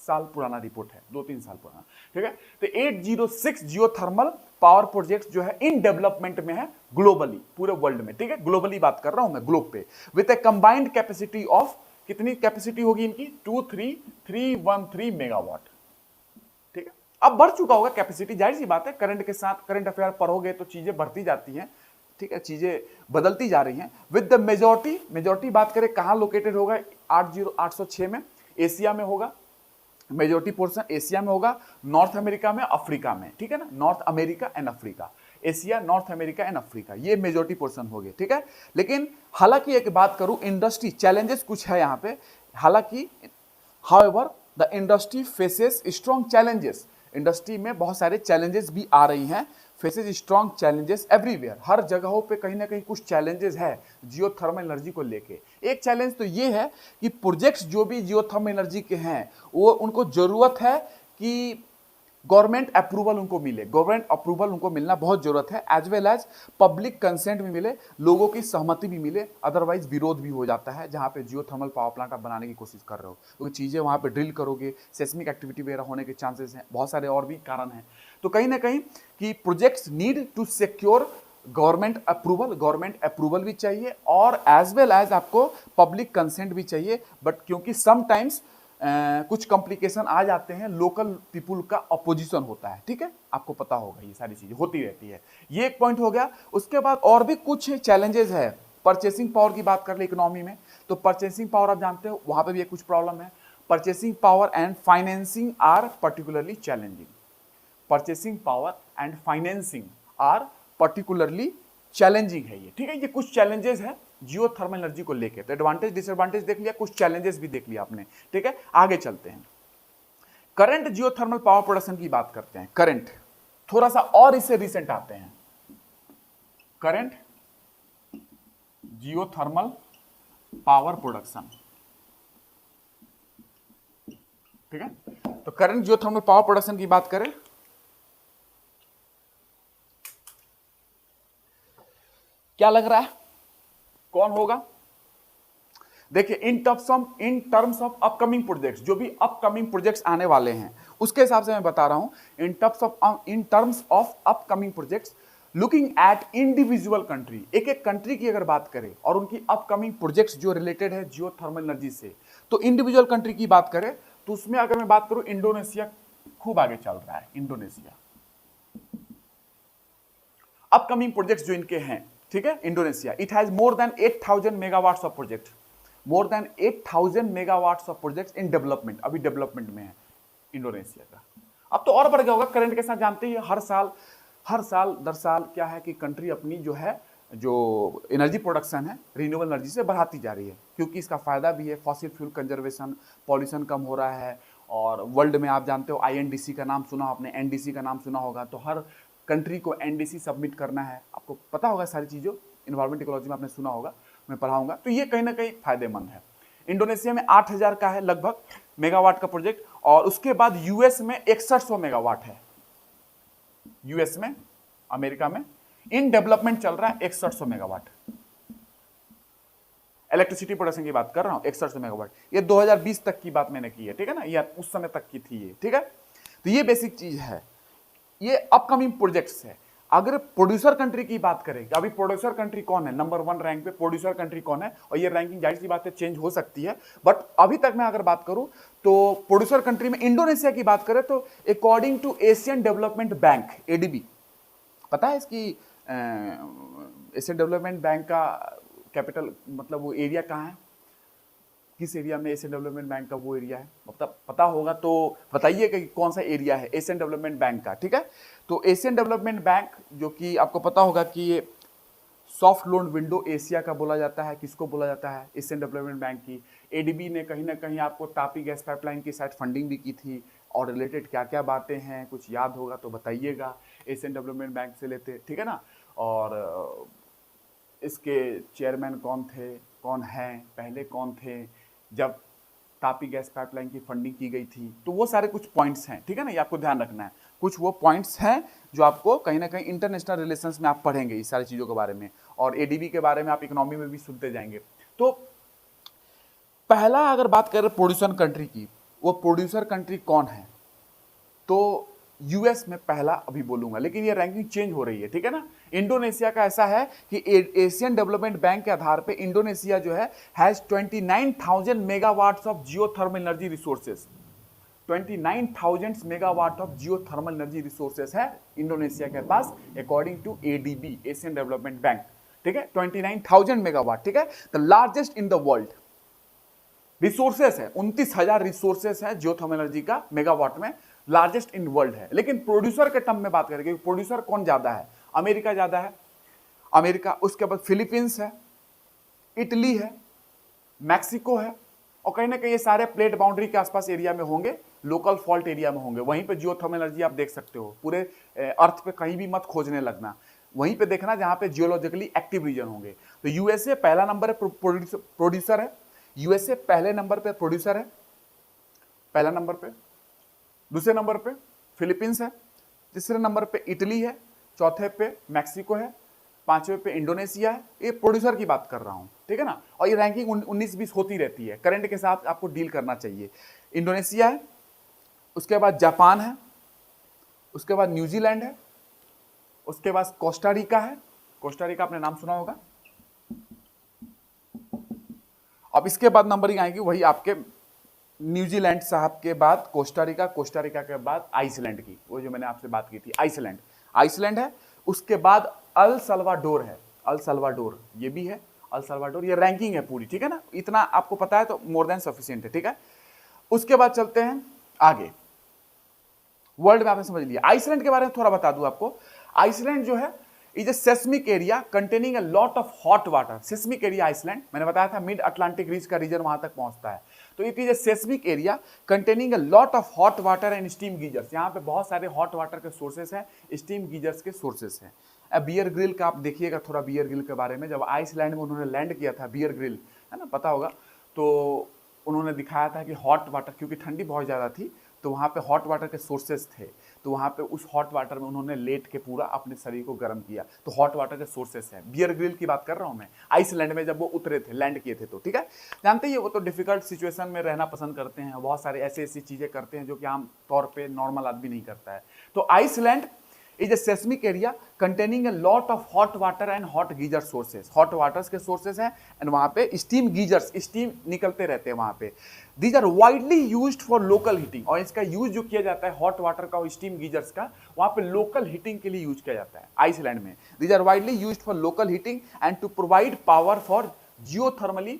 साल पुराना रिपोर्ट है, 2-3 साल पुराना, ठीक है। तो 806 जियोथर्मल पावर प्रोजेक्ट्स जो है इन डेवलपमेंट में है ग्लोबली, पूरे वर्ल्ड में, ठीक है। ग्लोबली बात कर रहा हूं मैं, ग्लोब पे, with A combined capacity of, कितनी कैपेसिटी होगी इनकी, 23313 मेगावाट, ठीक है। अब बढ़ चुका होगा कैपेसिटी, जाहिर सी बात है, करंट के साथ करंट अफेयर पढ़ोगे तो चीजें बढ़ती जाती हैं, ठीक है, चीजें बदलती जा रही हैं। विद द मेजोरिटी बात करें कहां लोकेटेड होगा, 806 में एशिया में होगा, मेजोरिटी पोर्शन एशिया में होगा, नॉर्थ अमेरिका में, अफ्रीका में, ठीक है ना, north America and Africa, Asia, north America and Africa, ये मेजोरिटी पोर्शन हो गए, ठीक है। लेकिन हालांकि एक बात करूं, इंडस्ट्री चैलेंजेस कुछ है यहां पे, हालांकि however the industry faces strong challenges, industry में बहुत सारे चैलेंजेस भी आ रही हैं, फेसेस स्ट्रॉन्ग चैलेंजेस एवरीवेयर, हर जगहों पे कहीं ना कहीं कुछ चैलेंजेस है जियोथर्मल एनर्जी को लेके। एक चैलेंज तो ये है कि प्रोजेक्ट्स जो भी जियोथर्मल एनर्जी के हैं वो उनको जरूरत है कि गवर्नमेंट अप्रूवल उनको मिले, गवर्नमेंट अप्रूवल उनको मिलना बहुत जरूरत है, as well as public consent भी मिले, लोगों की सहमति भी मिले, अदरवाइज विरोध भी हो जाता है जहां पे जियोथर्मल पावर प्लांट आप बनाने की कोशिश कर रहे हो, क्योंकि चीजें वहां पे ड्रिल करोगे, सेस्मिक एक्टिविटी वगैरह होने के चांसेस हैं, बहुत सारे और भी कारण हैं। तो कहीं ना कहीं कि projects need to secure government approval भी चाहिए और एज वेल एज आपको पब्लिक कंसेंट भी चाहिए, बट क्योंकि समटाइम्स कुछ कॉम्प्लिकेशन आ जाते हैं, लोकल पीपुल का अपोजिशन होता है, ठीक है, आपको पता होगा, ये सारी चीजें होती रहती है। ये एक पॉइंट हो गया। उसके बाद और भी कुछ चैलेंजेस है, परचेसिंग पावर की बात कर ले इकोनॉमी में, तो परचेसिंग पावर आप जानते हो वहां पे भी कुछ प्रॉब्लम है, purchasing power and financing are particularly challenging, purchasing power and financing are particularly challenging है ये, ठीक है। ये कुछ चैलेंजेस है जियोथर्मल एनर्जी को लेके, तो एडवांटेज डिसएडवांटेज देख लिया, कुछ चैलेंजेस भी देख लिया आपने, ठीक है। आगे चलते हैं, करंट जियोथर्मल पावर प्रोडक्शन की बात करते हैं। करंट थोड़ा सा और इससे रिसेंट आते हैं, करंट जियोथर्मल पावर प्रोडक्शन, ठीक है। तो करंट जियोथर्मल पावर प्रोडक्शन की बात करें, क्या लग रहा है कौन होगा, देखिए in terms of upcoming projects, जो भी अपकमिंग प्रोजेक्ट्स आने वाले हैं उसके हिसाब से मैं बता रहा हूं, in terms of upcoming projects, looking at individual country, एक एक कंट्री की अगर बात करें और उनकी अपकमिंग प्रोजेक्ट्स जो रिलेटेड है जियोथर्मल एनर्जी से, तो इंडिविजुअल कंट्री की बात करें तो उसमें अगर मैं बात करूं, इंडोनेशिया खूब आगे चल रहा है, इंडोनेशिया, अपकमिंग प्रोजेक्ट्स जो इनके हैं, ठीक है, Indonesia, it has more then 8000 megawatts of project, more than 8000 megawatts of projects in development, अभी डेवलपमेंट में है इंडोनेशिया का। अब तो और बढ़ गया होगा, करंट के साथ जानते ही हर साल दर साल क्या है कि कंट्री अपनी जो है जो एनर्जी प्रोडक्शन है रिन्यूएबल एनर्जी से बढ़ाती जा रही है, क्योंकि इसका फायदा भी है, फॉसिल फ्यूल कंजर्वेशन, पॉल्यूशन कम हो रहा है। और वर्ल्ड में आप जानते हो INDC का नाम सुना आपने, NDC का नाम सुना होगा, तो हर कंट्री को NDC सबमिट करना है, आपको पता होगा सारी चीज़ों, इन्वायरमेंट इकोलॉजी में आपने सुना होगा, मैं पढ़ाऊंगा। तो ये कहीं ना कहीं फायदेमंद है। इंडोनेशिया में 8000 का है लगभग मेगावाट का प्रोजेक्ट, और उसके बाद यूएस में 6100 मेगावाट है, यूएस में, अमेरिका में इन डेवलपमेंट चल रहा है 6100 मेगावाट, इलेक्ट्रिसिटी प्रोडक्शन की बात कर रहा हूं, 6100 मेगावाट। ये 2020 तक की बात मैंने की है, ठीक है ना, ये उस समय तक की थी ये, ठीक है। तो ये बेसिक चीज है, ये अपकमिंग प्रोजेक्ट्स है। अगर प्रोड्यूसर कंट्री की बात करें, अभी प्रोड्यूसर कंट्री कौन है, नंबर 1 रैंक पे प्रोड्यूसर कंट्री कौन है, और ये रैंकिंग जाहिर सी बात है चेंज हो सकती है, बट अभी तक मैं अगर बात करूं तो प्रोड्यूसर कंट्री में इंडोनेशिया की बात करें तो according to Asian development bank, ADB, पता है इसकी एशियन डेवलपमेंट बैंक का कैपिटल, मतलब वो एरिया कहाँ है, किस एरिया में एशियन डेवलपमेंट बैंक का वो एरिया है, मतलब पता होगा तो बताइएगा कि कौन सा एरिया है एशियन डेवलपमेंट बैंक का, ठीक है। तो एशियन डेवलपमेंट बैंक, जो कि आपको पता होगा कि ये सॉफ्ट लोन विंडो एशिया का बोला जाता है, किसको बोला जाता है, एशियन डेवलपमेंट बैंक की। ADB ने कहीं ना कहीं आपको तापी गैस पाइपलाइन की साइड फंडिंग भी की थी, और रिलेटेड क्या क्या बातें हैं, कुछ याद होगा तो बताइएगा, एशियन डेवलपमेंट बैंक से लेते, ठीक है ना। और इसके चेयरमैन कौन थे, कौन हैं, पहले कौन थे जब तापी गैस पाइपलाइन की फंडिंग की गई थी, तो वो सारे कुछ पॉइंट्स हैं, ठीक है ना, ये आपको ध्यान रखना है। कुछ वो पॉइंट्स हैं जो आपको कहीं ना कहीं इंटरनेशनल रिलेशंस में आप पढ़ेंगे इस सारी चीज़ों के बारे में, और ADB के बारे में आप इकोनॉमी में भी सुनते जाएंगे। तो पहला अगर बात करें प्रोड्यूसर कंट्री की, वो प्रोड्यूसर कंट्री कौन है, तो यूएस में पहला अभी बोलूंगा, लेकिन ये रैंकिंग चेंज हो रही है, ठीक है ना। इंडोनेशिया का ऐसा है कि एशियन डेवलपमेंट बैंक के आधार पे इंडोनेशिया जो है has 29,000 megawatts of geothermal energy resources, 29,000 megawatt of geothermal energy resources है इंडोनेशिया के पास, according to ADB, Asian development bank, ठीक है, 29,000 मेगावाट, ठीक है, the largest in the world. Resources है 29,000 रिसोर्सेस है जियोथर्मल एनर्जी का मेगावाट में, लार्जेस्ट इन वर्ल्ड है। लेकिन प्रोड्यूसर के टर्म में बात करेंगे, प्रोड्यूसर कौन ज्यादा है, अमेरिका ज्यादा है, अमेरिका, उसके बाद फिलीपींस है, इटली है, मैक्सिको है, और कहीं ना कहीं ये सारे प्लेट बाउंड्री के आसपास एरिया में होंगे, लोकल फॉल्ट एरिया में होंगे। वहीं पे जियोथर्मल एनर्जी आप देख सकते हो, पूरे अर्थ पे कहीं भी मत खोजने लगना, वहीं पे देखना जहां पे जियोलॉजिकली एक्टिव रीजन होंगे। तो यूएसए पहला नंबर है प्रोड्यूसर है, यूएसए पहले नंबर पे प्रोड्यूसर है, पहला नंबर पे। दूसरे नंबर पे फिलीपींस है, तीसरे नंबर पे इटली है, चौथे पे मैक्सिको है, पांचवें पे इंडोनेशिया है। ये प्रोड्यूसर की बात कर रहा हूं, ठीक है ना। और ये रैंकिंग 19-20 होती रहती है, करंट के साथ आपको डील करना चाहिए। इंडोनेशिया है, उसके बाद जापान है, उसके बाद न्यूजीलैंड है, उसके बाद कोस्टा रिका है, कोस्टा रिका आपने नाम सुना होगा। अब इसके बाद नंबरिंग आएगी वही आपके न्यूजीलैंड साहब के बाद कोस्टा रिका, कोस्टा रिका के बाद आइसलैंड की, वो जो मैंने आपसे बात की थी, आइसलैंड, आइसलैंड है। उसके बाद अल सल्वाडोर है, अल सल्वाडोर ये भी है, अल सल्वाडोर। ये रैंकिंग है पूरी, ठीक है ना, इतना आपको पता है तो मोर देन सफिशिएंट है, ठीक है। उसके बाद चलते हैं आगे, वर्ल्ड में आपने समझ लिया। आइसलैंड के बारे में थोड़ा बता दूं आपको। आइसलैंड जो है is a seismic area containing a lot of hot water. Seismic area Iceland, मैंने बताया था मिड अटलांटिक रीज का रीजन वहां तक पहुंचता है। तो it is a seismic area containing a lot of hot water and steam geysers. यहाँ पे बहुत सारे हॉट वाटर के सोर्सेस हैं, स्टीम गीजर्स के सोर्सेस हैं। बियर ग्रिल का आप देखिएगा थोड़ा, बियर ग्रिल के बारे में, जब आइसलैंड में उन्होंने लैंड किया था, बियर ग्रिल है ना, पता होगा, तो उन्होंने दिखाया था कि हॉट वाटर, क्योंकि ठंडी बहुत ज़्यादा थी तो वहाँ पे हॉट वाटर के सोर्सेज थे, तो वहाँ पे उस हॉट वाटर में उन्होंने लेट के पूरा अपने शरीर को गर्म किया। तो हॉट वाटर के सोर्सेस हैं। बियर ग्रिल की बात कर रहा हूँ मैं, आइसलैंड में जब वो उतरे थे, लैंड किए थे, तो ठीक है, जानते ही वो तो डिफिकल्ट सिचुएशन में रहना पसंद करते हैं, बहुत सारे ऐसी ऐसी चीज़ें करते हैं जो कि आम तौर पर नॉर्मल आदमी नहीं करता है। तो Iceland is a seismic area containing a lot of hot water and hot geyser sources. Hot waters के सोर्सेज हैं एंड वहां पे स्टीम गीजर्स, स्टीम निकलते रहते हैं वहां पे। These are widely used for local heating, और इसका यूज जो किया जाता है हॉट वाटर का और स्टीम गीजर्स का, वहां पे लोकल हीटिंग के लिए यूज किया जाता है आइसलैंड में। These are widely used for local heating and to provide power for geothermally,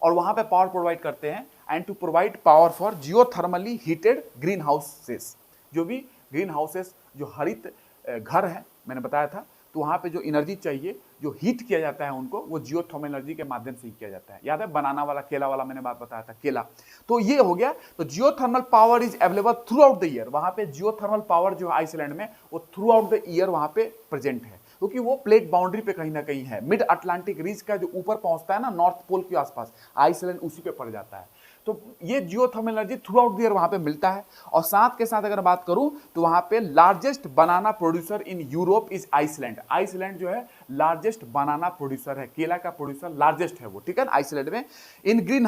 और वहां पे पावर प्रोवाइड करते हैं and to provide power for geothermally heated green houses. जो भी ग्रीन हाउसेस, जो हरित घर है मैंने बताया था, तो वहां पे जो एनर्जी चाहिए, जो हीट किया जाता है उनको, वो जियोथर्मल एनर्जी के माध्यम से ही किया जाता है। याद है बनाना वाला, केला वाला मैंने बात बताया था, केला। तो ये हो गया। तो geothermal power is available through out the year. वहां पे जियोथर्मल पावर जो है आइसलैंड में, वो थ्रू आउट द ईयर वहां पे प्रेजेंट है, क्योंकि वो प्लेट बाउंड्री पे कहीं ना कहीं है। मिड अटलांटिक रीज का जो ऊपर पहुंचता है ना नॉर्थ पोल के आसपास, आइसलैंड उसी पे पड़ जाता है। तो ये geothermal energy through out the year वहां पे मिलता है। और साथ के साथ अगर बात करूं तो वहां पे largest banana producer in Europe is Iceland. Iceland जो है लार्जेस्ट बनाना प्रोड्यूसर है, केला का प्रोड्यूसर लार्जेस्ट है वो, ठीक है ना, आइसलैंड में। इन ग्रीन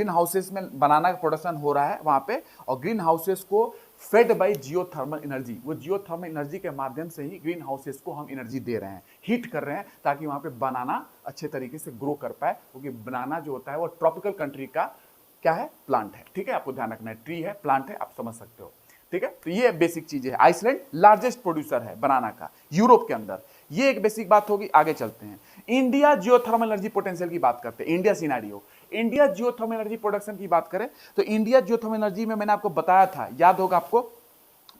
हाउसेस में बनाना का प्रोडक्शन हो रहा है वहां पे, और ग्रीन हाउसेस को फेड बाय जियोथर्मल एनर्जी। वो जियोथर्मल एनर्जी के माध्यम से ही ग्रीन हाउसेस को हम एनर्जी दे रहे हैं, हीट कर रहे हैं, ताकि वहां पे बनाना अच्छे तरीके से ग्रो कर पाए। क्योंकि बनाना जो होता है वो ट्रॉपिकल कंट्री का क्या है, प्लांट है, ठीक है, आपको ध्यान रखना है, ट्री है, प्लांट है, आप समझ सकते हो, ठीक है। तो ये बेसिक चीज है। आइसलैंड लार्जेस्ट प्रोड्यूसर है बनाना का यूरोप के अंदर। ये एक बेसिक बात होगी। आगे चलते हैं, इंडिया जियोथर्मल एनर्जी पोटेंशियल की बात करते हैं। India scenario, India geothermal energy production की बात करें तो इंडिया जियोथर्मल एनर्जी में मैंने आपको बताया था, याद होगा आपको,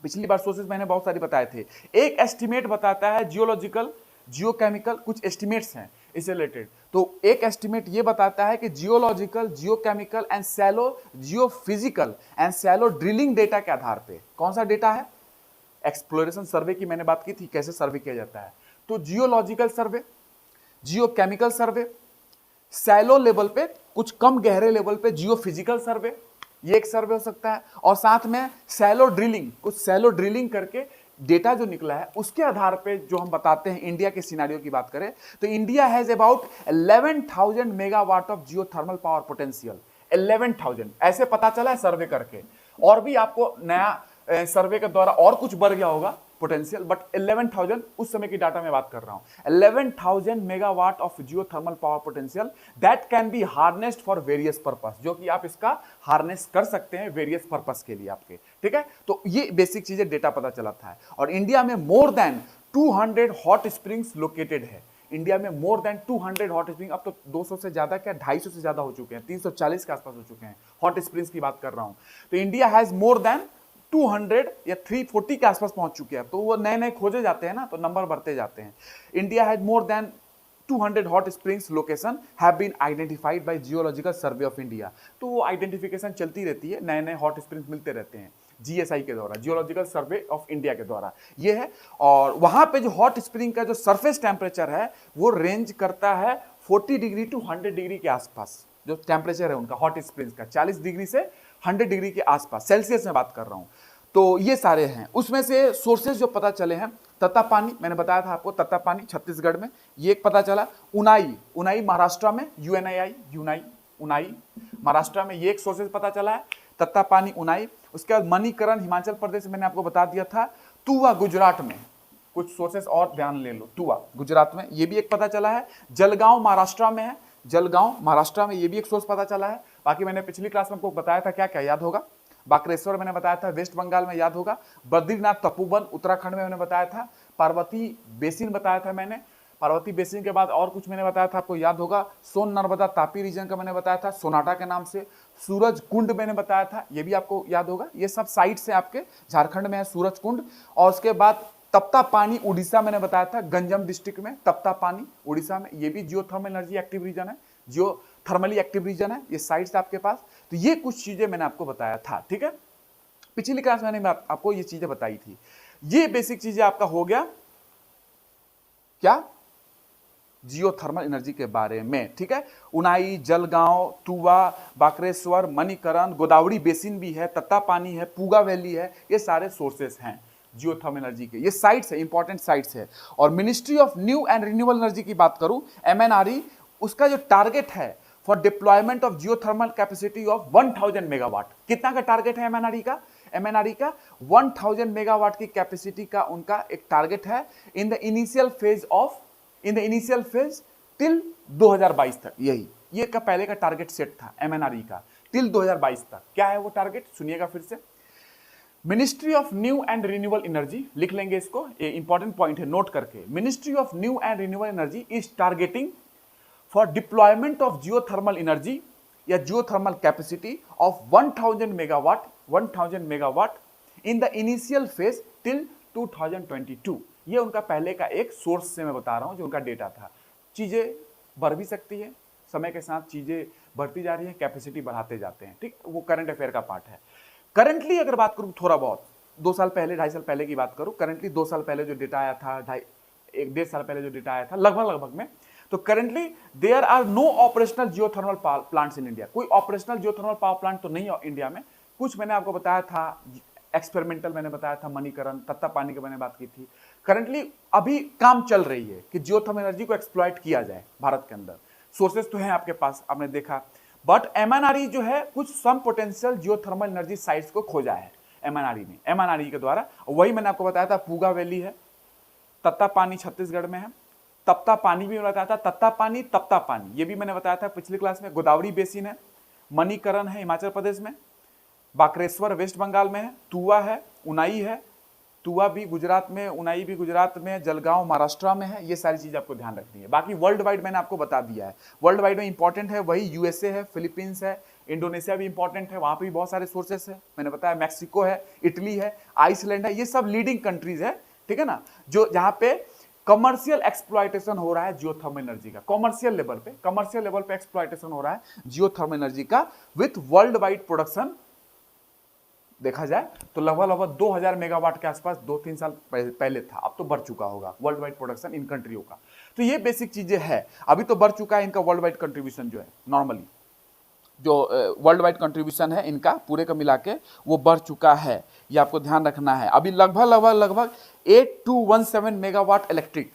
पिछली बार सोर्सेज मैंने बहुत सारी बताए थे। एक एस्टिमेट बताता है जियोलॉजिकल, जियोकेमिकल, कुछ एस्टिमेट्स हैं इससे रिलेटेड। तो एक एस्टिमेट ये बताता है कि geological, geochemical and shallow geophysical and shallow drilling data के आधार पे, कौन सा डेटा है, एक्सप्लोरेशन सर्वे की मैंने बात की थी, कैसे सर्वे किया जाता है। तो जियोलॉजिकल सर्वे, जियोकेमिकल सर्वे, सैलो लेवल पे, कुछ कम गहरे लेवल पे जियोफिजिकल सर्वे, ये एक सर्वे हो सकता है। और साथ में सैलो ड्रिलिंग, कुछ सैलो ड्रिलिंग करके डेटा जो निकला है उसके आधार पे जो हम बताते हैं। इंडिया के सिनेरियो की बात करें तो India has about 11,000 megawatt of geothermal power potential. 11,000 ऐसे पता चला है सर्वे करके, और भी आपको नया सर्वे के द्वारा और कुछ बढ़ गया होगा पोटेंशियल, बट 11,000 उस समय की डाटा में बात कर रहा हूं। 11,000 megawatt of geothermal power potential that can be harnessed for various purpose, जो कि आप इसका हार्नेस कर सकते हैं वेरियस पर्पस के लिए आपके, ठीक है। तो ये बेसिक चीजें डेटा पता चला था। और इंडिया में मोर देन 200 हॉट स्प्रिंग्स लोकेटेड है। इंडिया में मोर देन 200 हॉट स्प्रिंग, अब तो 200 से ज्यादा क्या 250 से ज्यादा हो चुके हैं, 340 के आसपास हो चुके हैं हॉट स्प्रिंग्स की बात कर रहा हूं। तो इंडिया हैज मोर देन 200 या 340 के आसपास पहुंच चुके हैं। तो वो नए नए खोजे जाते हैं ना, तो नंबर बढ़ते जाते हैं। India has more than 200 hot springs location have been identified by geological survey of India. तो वो आइडेंटिफिकेशन चलती रहती है, नए नए हॉट स्प्रिंग्स मिलते रहते हैं जीएसआई के द्वारा, जियोलॉजिकल सर्वे ऑफ इंडिया के द्वारा ये है। और वहां पे जो हॉट स्प्रिंग का जो सरफेस टेम्परेचर है वो रेंज करता है 40 डिग्री टू 100 डिग्री के आसपास। जो टेम्परेचर है उनका हॉट स्प्रिंग्स का 40 डिग्री से 100 डिग्री के आसपास, सेल्सियस में बात कर रहा हूं। तो ये सारे हैं। उसमें से सोर्सेज जो पता चले हैं, तत्तापानी मैंने बताया था आपको, तत्तापानी छत्तीसगढ़ में ये एक पता चला। उनाई महाराष्ट्र में, उनाई महाराष्ट्र में, ये एक सोर्सेज पता चला है, तत्तापानी उनाई। उसके बाद मणिकरण हिमाचल प्रदेश, मैंने आपको बता दिया था। तुवा गुजरात में, कुछ सोर्सेस और ध्यान ले लो, तुवा गुजरात में ये भी एक पता चला है। जलगांव महाराष्ट्र में है, जलगांव महाराष्ट्र में ये भी एक सोर्स पता चला है। बाकी मैंने पिछली क्लास में आपको बताया था, क्या क्या याद होगा, बाक्रेश्वर मैंने बताया था, वेस्ट बंगाल में याद होगा। बद्रीनाथ तपोवन उत्तराखंड में मैंने बताया था। पार्वती बेसिन बताया था मैंने। पार्वती बेसिन के बाद और कुछ मैंने बताया था, आपको याद होगा। सोन नर्मदा तापी रीजन का मैंने बताया था, सोनाटा के नाम से। सूरज कुंड मैंने बताया था, ये भी आपको याद होगा। ये सब साइट्स हैं आपके, झारखंड में है सूरज कुंड। और उसके बाद तप्ता पानी उड़ीसा मैंने बताया था, गंजम डिस्ट्रिक्ट में तप्ता पानी उड़ीसा में, ये भी जियोथर्मल एनर्जी एक्टिव रीजन है, जियोथर्मली एक्टिव रीजन है, ये साइट्स आपके पास। तो ये कुछ चीजें मैंने आपको बताया था, ठीक है। पिछली क्लास में मैंने आपको ये चीजें बताई थी। ये बेसिक चीजें आपका हो गया क्या, जियोथर्मल एनर्जी के बारे में, ठीक है। उनाई, जलगांव, तुवा, बाक्रेश्वर, मणिकरण, गोदावरी बेसिन भी है, तत्तापानी है, पूगा वैली है, ये सारे सोर्सेस हैं जियोथर्मल एनर्जी के। ये साइट्स है, इंपॉर्टेंट साइट्स है। और ministry of new and renewable energy की बात करूं, MNRE, उसका जो टारगेट है for deployment of geothermal capacity of 1000 megawatt, कितना का टारगेट है MNRE का? MNRE का 1000 मेगावाट की कैपेसिटी का उनका एक टारगेट है in the initial phase till 2022 तक। यही ये का पहले का टारगेट सेट था MNRE का टिल 2022 तक। क्या है वो टारगेट, सुनिएगा फिर से। Ministry of new and renewable energy, लिख लेंगे इसको, ये इंपॉर्टेंट पॉइंट है, नोट करके। Ministry of new and renewable energy is targeting for deployment of geothermal energy या geothermal capacity of 1000 megawatt in the initial phase till 2022। ये उनका पहले का एक सोर्स से मैं बता रहा हूं, जो उनका डेटा था। चीजें बढ़ भी सकती है, समय के साथ चीजें बढ़ती जा रही है, कैपेसिटी बढ़ाते जाते हैं, ठीक। वो करंट अफेयर का पार्ट है। करंटली अगर बात करूं थोड़ा बहुत, 2 साल पहले 2.5 साल पहले की बात करूं, करंटली 2 साल पहले जो डेटा आया था, 1.5 साल पहले जो डेटा आया था लगभग में, तो currently there are no operational geothermal plants in India. कोई ऑपरेशनल जियोथर्मल पावर प्लांट तो नहीं है इंडिया में। कुछ मैंने आपको बताया था, एक्सपेरिमेंटल मैंने बताया था, मणिकरण, तत्ता पानी की मैंने बात की थी। करंटली अभी काम चल रही है कि जियोथर्मल एनर्जी को एक्सप्लॉइट किया जाए भारत के अंदर। सोर्सेस तो हैं आपके पास, आपने देखा, बट MNRE जो है कुछ सम पोटेंशियल जियोथर्मल एनर्जी साइट्स को खोजा है MNRE ने, MNRE के द्वारा। वही मैंने आपको बताया था, पूगा वैली है, तत्ता पानी छत्तीसगढ़ में है, तप्ता पानी भी बताया था, तत्ता पानी ये भी मैंने बताया था पिछली क्लास में। गोदावरी बेसिन है, मणिकरण है हिमाचल प्रदेश में, बाक्रेश्वर वेस्ट बंगाल में है, तुआ है, उनाई है, तुआ भी गुजरात में, उनाई भी गुजरात में, जलगांव महाराष्ट्र में है। ये सारी चीज आपको ध्यान रखनी है। बाकी वर्ल्ड वाइड मैंने आपको बता दिया है। वर्ल्ड वाइड में इंपॉर्टेंट है वही USA है, फिलीपींस है, इंडोनेशिया भी इंपॉर्टेंट है, वहां पर भी बहुत सारे सोर्सेस है, मैंने बताया। मैक्सिको है, इटली है, आइसलैंड है, ये सब लीडिंग कंट्रीज है, ठीक है ना, जो जहां पे कमर्शियल एक्सप्लॉयटेशन हो रहा है जियोथर्मल एनर्जी का। कमर्शियल लेवल पे एक्सप्लॉयटेशन हो रहा है जियोथर्मल एनर्जी का विथ वर्ल्ड वाइड प्रोडक्शन। देखा जाए तो लगभग 2000 मेगावाट के आसपास 2-3 साल पहले था, अब तो बढ़ चुका होगा वर्ल्ड वाइड प्रोडक्शन इन कंट्रियों का। तो ये बेसिक चीजें है, अभी तो बढ़ चुका है इनका वर्ल्ड वाइड कंट्रीब्यूशन, जो है नॉर्मली जो वर्ल्ड वाइड कंट्रीब्यूशन है इनका पूरे का मिला के वो बढ़ चुका है। ये आपको ध्यान रखना है। अभी लगभग 8217 मेगावाट इलेक्ट्रिक,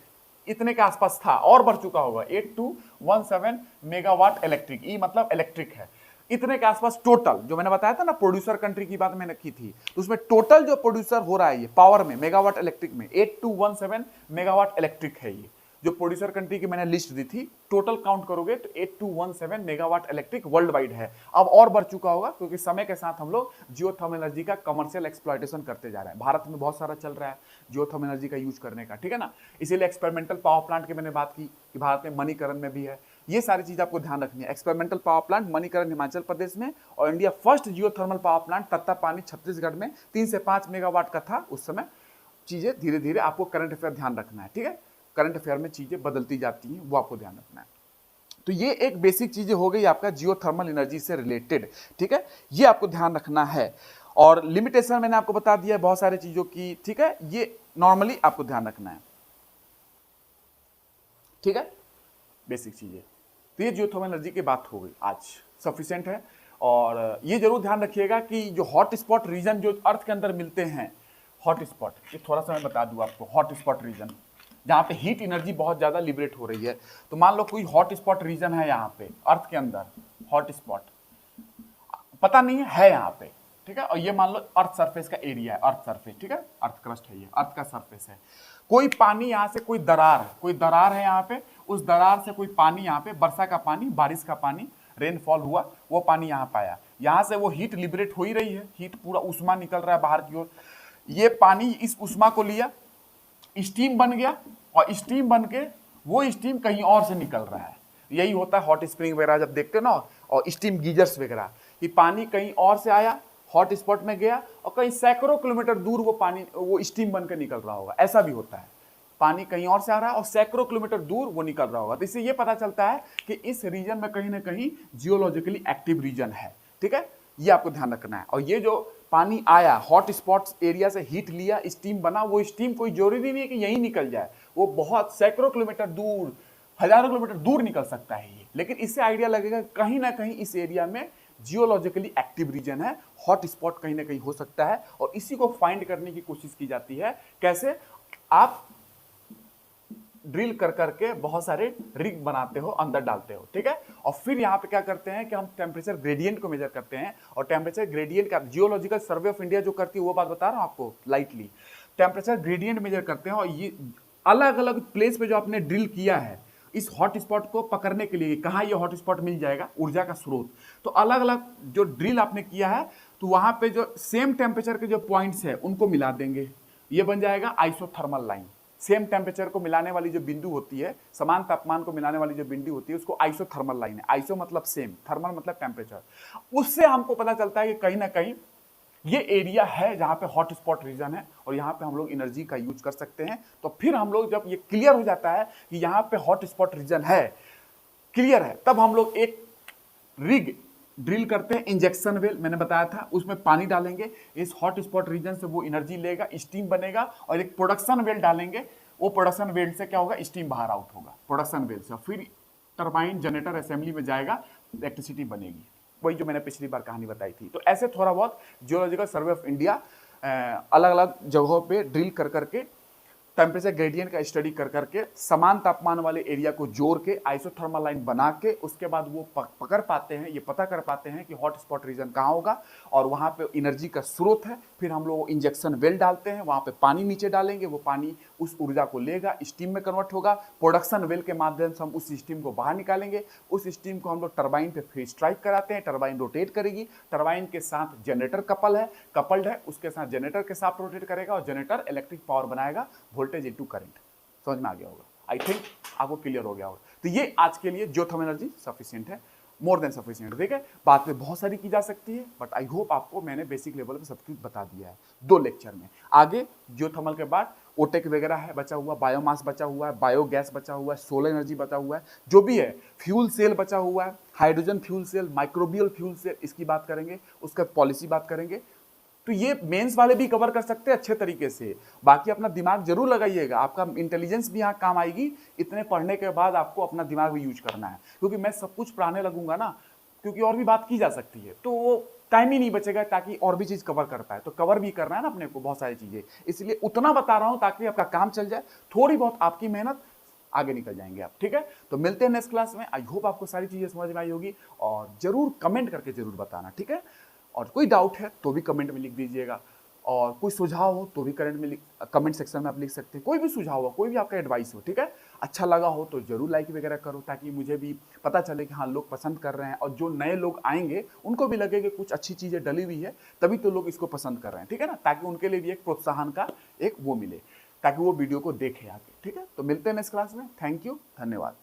इतने के आसपास था, और बढ़ चुका होगा। 8217 मेगावाट इलेक्ट्रिक, ई मतलब इलेक्ट्रिक है, इतने के आसपास टोटल। जो मैंने बताया था ना प्रोड्यूसर कंट्री की बात मैंने की थी, तो उसमें टोटल जो प्रोड्यूसर हो रहा है ये पावर में, मेगावाट इलेक्ट्रिक में 8217 मेगावाट इलेक्ट्रिक है। ये जो प्रोड्यूसर कंट्री की मैंने लिस्ट दी थी, टोटल काउंट करोगे तो 8217 मेगावाट इलेक्ट्रिक वर्ल्ड वाइड है। अब और बढ़ चुका होगा, क्योंकि समय के साथ हम लोग जियोथर्मल एनर्जी का कमर्शियल एक्सप्लॉयटेशन करते जा रहे हैं। भारत में बहुत सारा चल रहा है जियोथर्मल एनर्जी का यूज करने का, ठीक है ना। इसीलिए एक्सपेरिमेंटल पावर प्लांट की मैंने बात की कि भारत में मणिकरण में भी है। ये सारी चीज आपको ध्यान रखनी है। Experimental power plant Manikaran Himachal Pradesh में, और India first geothermal power plant Tattapani Chhattisgarh में 3 से 5 मेगावाट का था उस समय। चीजें धीरे धीरे आपको करंट अफेयर ध्यान रखना है, ठीक है। करंट अफेयर में चीजें बदलती जाती हैं, वो आपको ध्यान रखना है। तो ये एक बेसिक चीजें हो गई आपका जियोथर्मल एनर्जी से रिलेटेड, ठीक है। ये आपको ध्यान रखना है। और लिमिटेशन मैंने आपको बता दिया है बहुत सारी चीजों की, ठीक है। ये नॉर्मली आपको ध्यान रखना है, ठीक है, बेसिक चीजें। तो ये जियोथर्मल एनर्जी की बात हो गई, आज सफिशिएंट है। और ये जरूर ध्यान रखिएगा कि जो हॉट स्पॉट रीजन जो अर्थ के अंदर मिलते हैं, हॉट स्पॉट, ये थोड़ा सा मैं बता दूं आपको। हॉट स्पॉट रीजन जहाँ पे हीट एनर्जी बहुत ज़्यादा लिबरेट हो रही है, तो मान लो कोई हॉट स्पॉट रीजन है यहाँ पे अर्थ के अंदर, हॉट स्पॉट पता नहीं है यहाँ पे, ठीक है। और ये मान लो अर्थ सरफेस का एरिया है, अर्थ सरफेस, ठीक है, अर्थ क्रस्ट है, ये अर्थ का सरफेस है। कोई पानी यहाँ से, कोई दरार है यहाँ पे, उस दरार से कोई पानी यहाँ पे, वर्षा का पानी, बारिश का पानी, रेनफॉल हुआ, वो पानी यहाँ पाया, यहाँ से वो हीट लिबरेट हो ही रही है, हीट पूरा उष्मा निकल रहा है बाहर की ओर। ये पानी इस उष्मा को लिया, स्टीम बन गया, और स्टीम बन के वो स्टीम कहीं और से निकल रहा है। यही होता है हॉट स्प्रिंग वगैरह जब देखते हो ना, और स्टीम गीजर्स वगैरह, कि पानी कहीं और से आया, हॉट स्पॉट में गया, और कहीं सैकड़ों किलोमीटर दूर वो पानी, वो स्टीम बनकर निकल रहा होगा। ऐसा भी होता है, पानी कहीं और से आ रहा है और सैकड़ों किलोमीटर दूर वो निकल रहा होगा। तो इससे ये पता चलता है कि इस रीजन में कहीं ना कहीं जियोलॉजिकली एक्टिव रीजन है, ठीक है। ये आपको ध्यान रखना है। और ये जो पानी आया, हॉट स्पॉट्स एरिया से हीट लिया, स्टीम बना, वो स्टीम कोई जरूरी नहीं है कि यहीं निकल जाए, वो बहुत सैकड़ों किलोमीटर दूर, हजारों किलोमीटर दूर निकल सकता है ये। लेकिन इससे आइडिया लगेगा कहीं ना कहीं इस एरिया में जियोलॉजिकली एक्टिव रीजन है, हॉट स्पॉट कहीं ना कहीं हो सकता है। और इसी को फाइंड करने की कोशिश की जाती है। कैसे? आप ड्रिल कर करके बहुत सारे रिग बनाते हो, अंदर डालते हो, ठीक है। और फिर यहाँ पे क्या करते हैं कि हम टेम्परेचर ग्रेडियंट को मेजर करते हैं, और टेम्परेचर ग्रेडियंट का जियोलॉजिकल सर्वे ऑफ इंडिया जो करती है वो बात बता रहा हूँ आपको लाइटली। टेम्परेचर ग्रेडियंट मेजर करते हैं, और ये अलग अलग प्लेस पे जो आपने ड्रिल किया है इस हॉट स्पॉट को पकड़ने के लिए, कहाँ ये हॉट स्पॉट मिल जाएगा, ऊर्जा का स्रोत। तो अलग अलग जो ड्रिल आपने किया है तो वहां पे जो सेम टेम्परेचर के जो पॉइंट्स है उनको मिला देंगे, ये बन जाएगा आइसोथर्मल लाइन। सेम टेम्परेचर को मिलाने वाली जो बिंदु होती है, समान तापमान को मिलाने वाली जो बिंदु होती है उसको आइसोथर्मल लाइन है। आइसो मतलब सेम, थर्मल मतलब टेम्परेचर। उससे हमको पता चलता है कि कहीं ना कहीं ये एरिया है जहां पे हॉट स्पॉट रीजन है, और यहां पे हम लोग एनर्जी का यूज कर सकते हैं। तो फिर हम लोग जब ये क्लियर हो जाता है कि यहां पे हॉट स्पॉट रीजन है, क्लियर है, तब हम लोग एक रिग ड्रिल करते हैं, इंजेक्शन वेल मैंने बताया था, उसमें पानी डालेंगे, इस हॉट स्पॉट रीजन से वो एनर्जी लेगा, स्टीम बनेगा, और एक प्रोडक्शन वेल डालेंगे, वो प्रोडक्शन वेल से क्या होगा, स्टीम बाहर आउट होगा प्रोडक्शन वेल से, फिर टरबाइन जनरेटर असेंबली में जाएगा, इलेक्ट्रिसिटी बनेगी। वही जो मैंने पिछली बार कहानी बताई थी। तो ऐसे थोड़ा बहुत जियोलॉजिकल सर्वे ऑफ इंडिया अलग अलग जगहों पे ड्रिल कर करके टेम्परेचर ग्रेडियंट का स्टडी कर करके समान तापमान वाले एरिया को जोड़ के आइसोथर्मल लाइन बना के उसके बाद वो पकड़ पाते हैं, ये पता कर पाते हैं कि हॉट स्पॉट रीजन कहाँ होगा और वहाँ पे एनर्जी का स्रोत है। फिर हम लोग इंजेक्शन वेल डालते हैं, वहाँ पे पानी नीचे डालेंगे, वो पानी उस ऊर्जा को लेगा, स्टीम में कन्वर्ट होगा, प्रोडक्शन वेल के माध्यम से हम उस स्टीम को बाहर निकालेंगे, उस स्टीम को हम लोग टरबाइन पे फिर स्ट्राइक कराते हैं, टरबाइन रोटेट करेगी, टरबाइन के साथ जनरेटर कपल्ड है, उसके साथ जनरेटर के साथ रोटेट करेगा और जनरेटर इलेक्ट्रिक पावर बनाएगा, वोल्टेज इनटू करंट। समझ में आ गया होगा, आई थिंक आपको क्लियर हो गया होगा। तो ये आज के लिए जियोथर्मल एनर्जी सफिशिएंट है, मोर देन सफिशिएंट। ठीक है, बात में बहुत सारी की जा सकती है, बट आई होप आपको मैंने बेसिक लेवल पे सब कुछ बता दिया है 2 लेक्चर में। आगे जियोथर्मल के बाद ओटेक वगैरह है बचा हुआ, बायोमास बचा हुआ है, बायोगैस बचा हुआ है, सोलर एनर्जी बचा हुआ है, जो भी है, फ्यूल सेल बचा हुआ है, hydrogen fuel cell, microbial fuel cell, इसकी बात करेंगे, उसका पॉलिसी बात करेंगे। तो ये मेंस वाले भी कवर कर सकते हैं अच्छे तरीके से। बाकी अपना दिमाग जरूर लगाइएगा, आपका इंटेलिजेंस भी यहाँ काम आएगी। इतने पढ़ने के बाद आपको अपना दिमाग भी यूज करना है, क्योंकि मैं सब कुछ पढ़ाने लगूंगा ना, क्योंकि और भी बात की जा सकती है, तो वो टाइम ही नहीं बचेगा ताकि और भी चीज कवर कर पाए। तो कवर भी करना है ना अपने को बहुत सारी चीजें, इसलिए उतना बता रहा हूं ताकि आपका काम चल जाए, थोड़ी बहुत आपकी मेहनत, आगे निकल जाएंगे आप। ठीक है, तो मिलते हैं नेक्स्ट क्लास में। आई होप आपको सारी चीजें समझ में आई होगी, और जरूर कमेंट करके जरूर बताना। ठीक है, और कोई डाउट है तो भी कमेंट में लिख दीजिएगा, और कोई सुझाव हो तो भी कमेंट सेक्शन में आप लिख सकते हैं। कोई भी सुझाव हो, कोई भी आपका एडवाइस हो, ठीक है, अच्छा लगा हो तो जरूर लाइक वगैरह करो, ताकि मुझे भी पता चले कि हाँ लोग पसंद कर रहे हैं, और जो नए लोग आएंगे उनको भी लगे कि कुछ अच्छी चीज़ें डली हुई है, तभी तो लोग इसको पसंद कर रहे हैं। ठीक है ना, ताकि उनके लिए भी एक प्रोत्साहन का एक वो मिले, ताकि वो वीडियो को देखे आगे। ठीक है, तो मिलते हैं नेक्स्ट क्लास में। थैंक यू, धन्यवाद।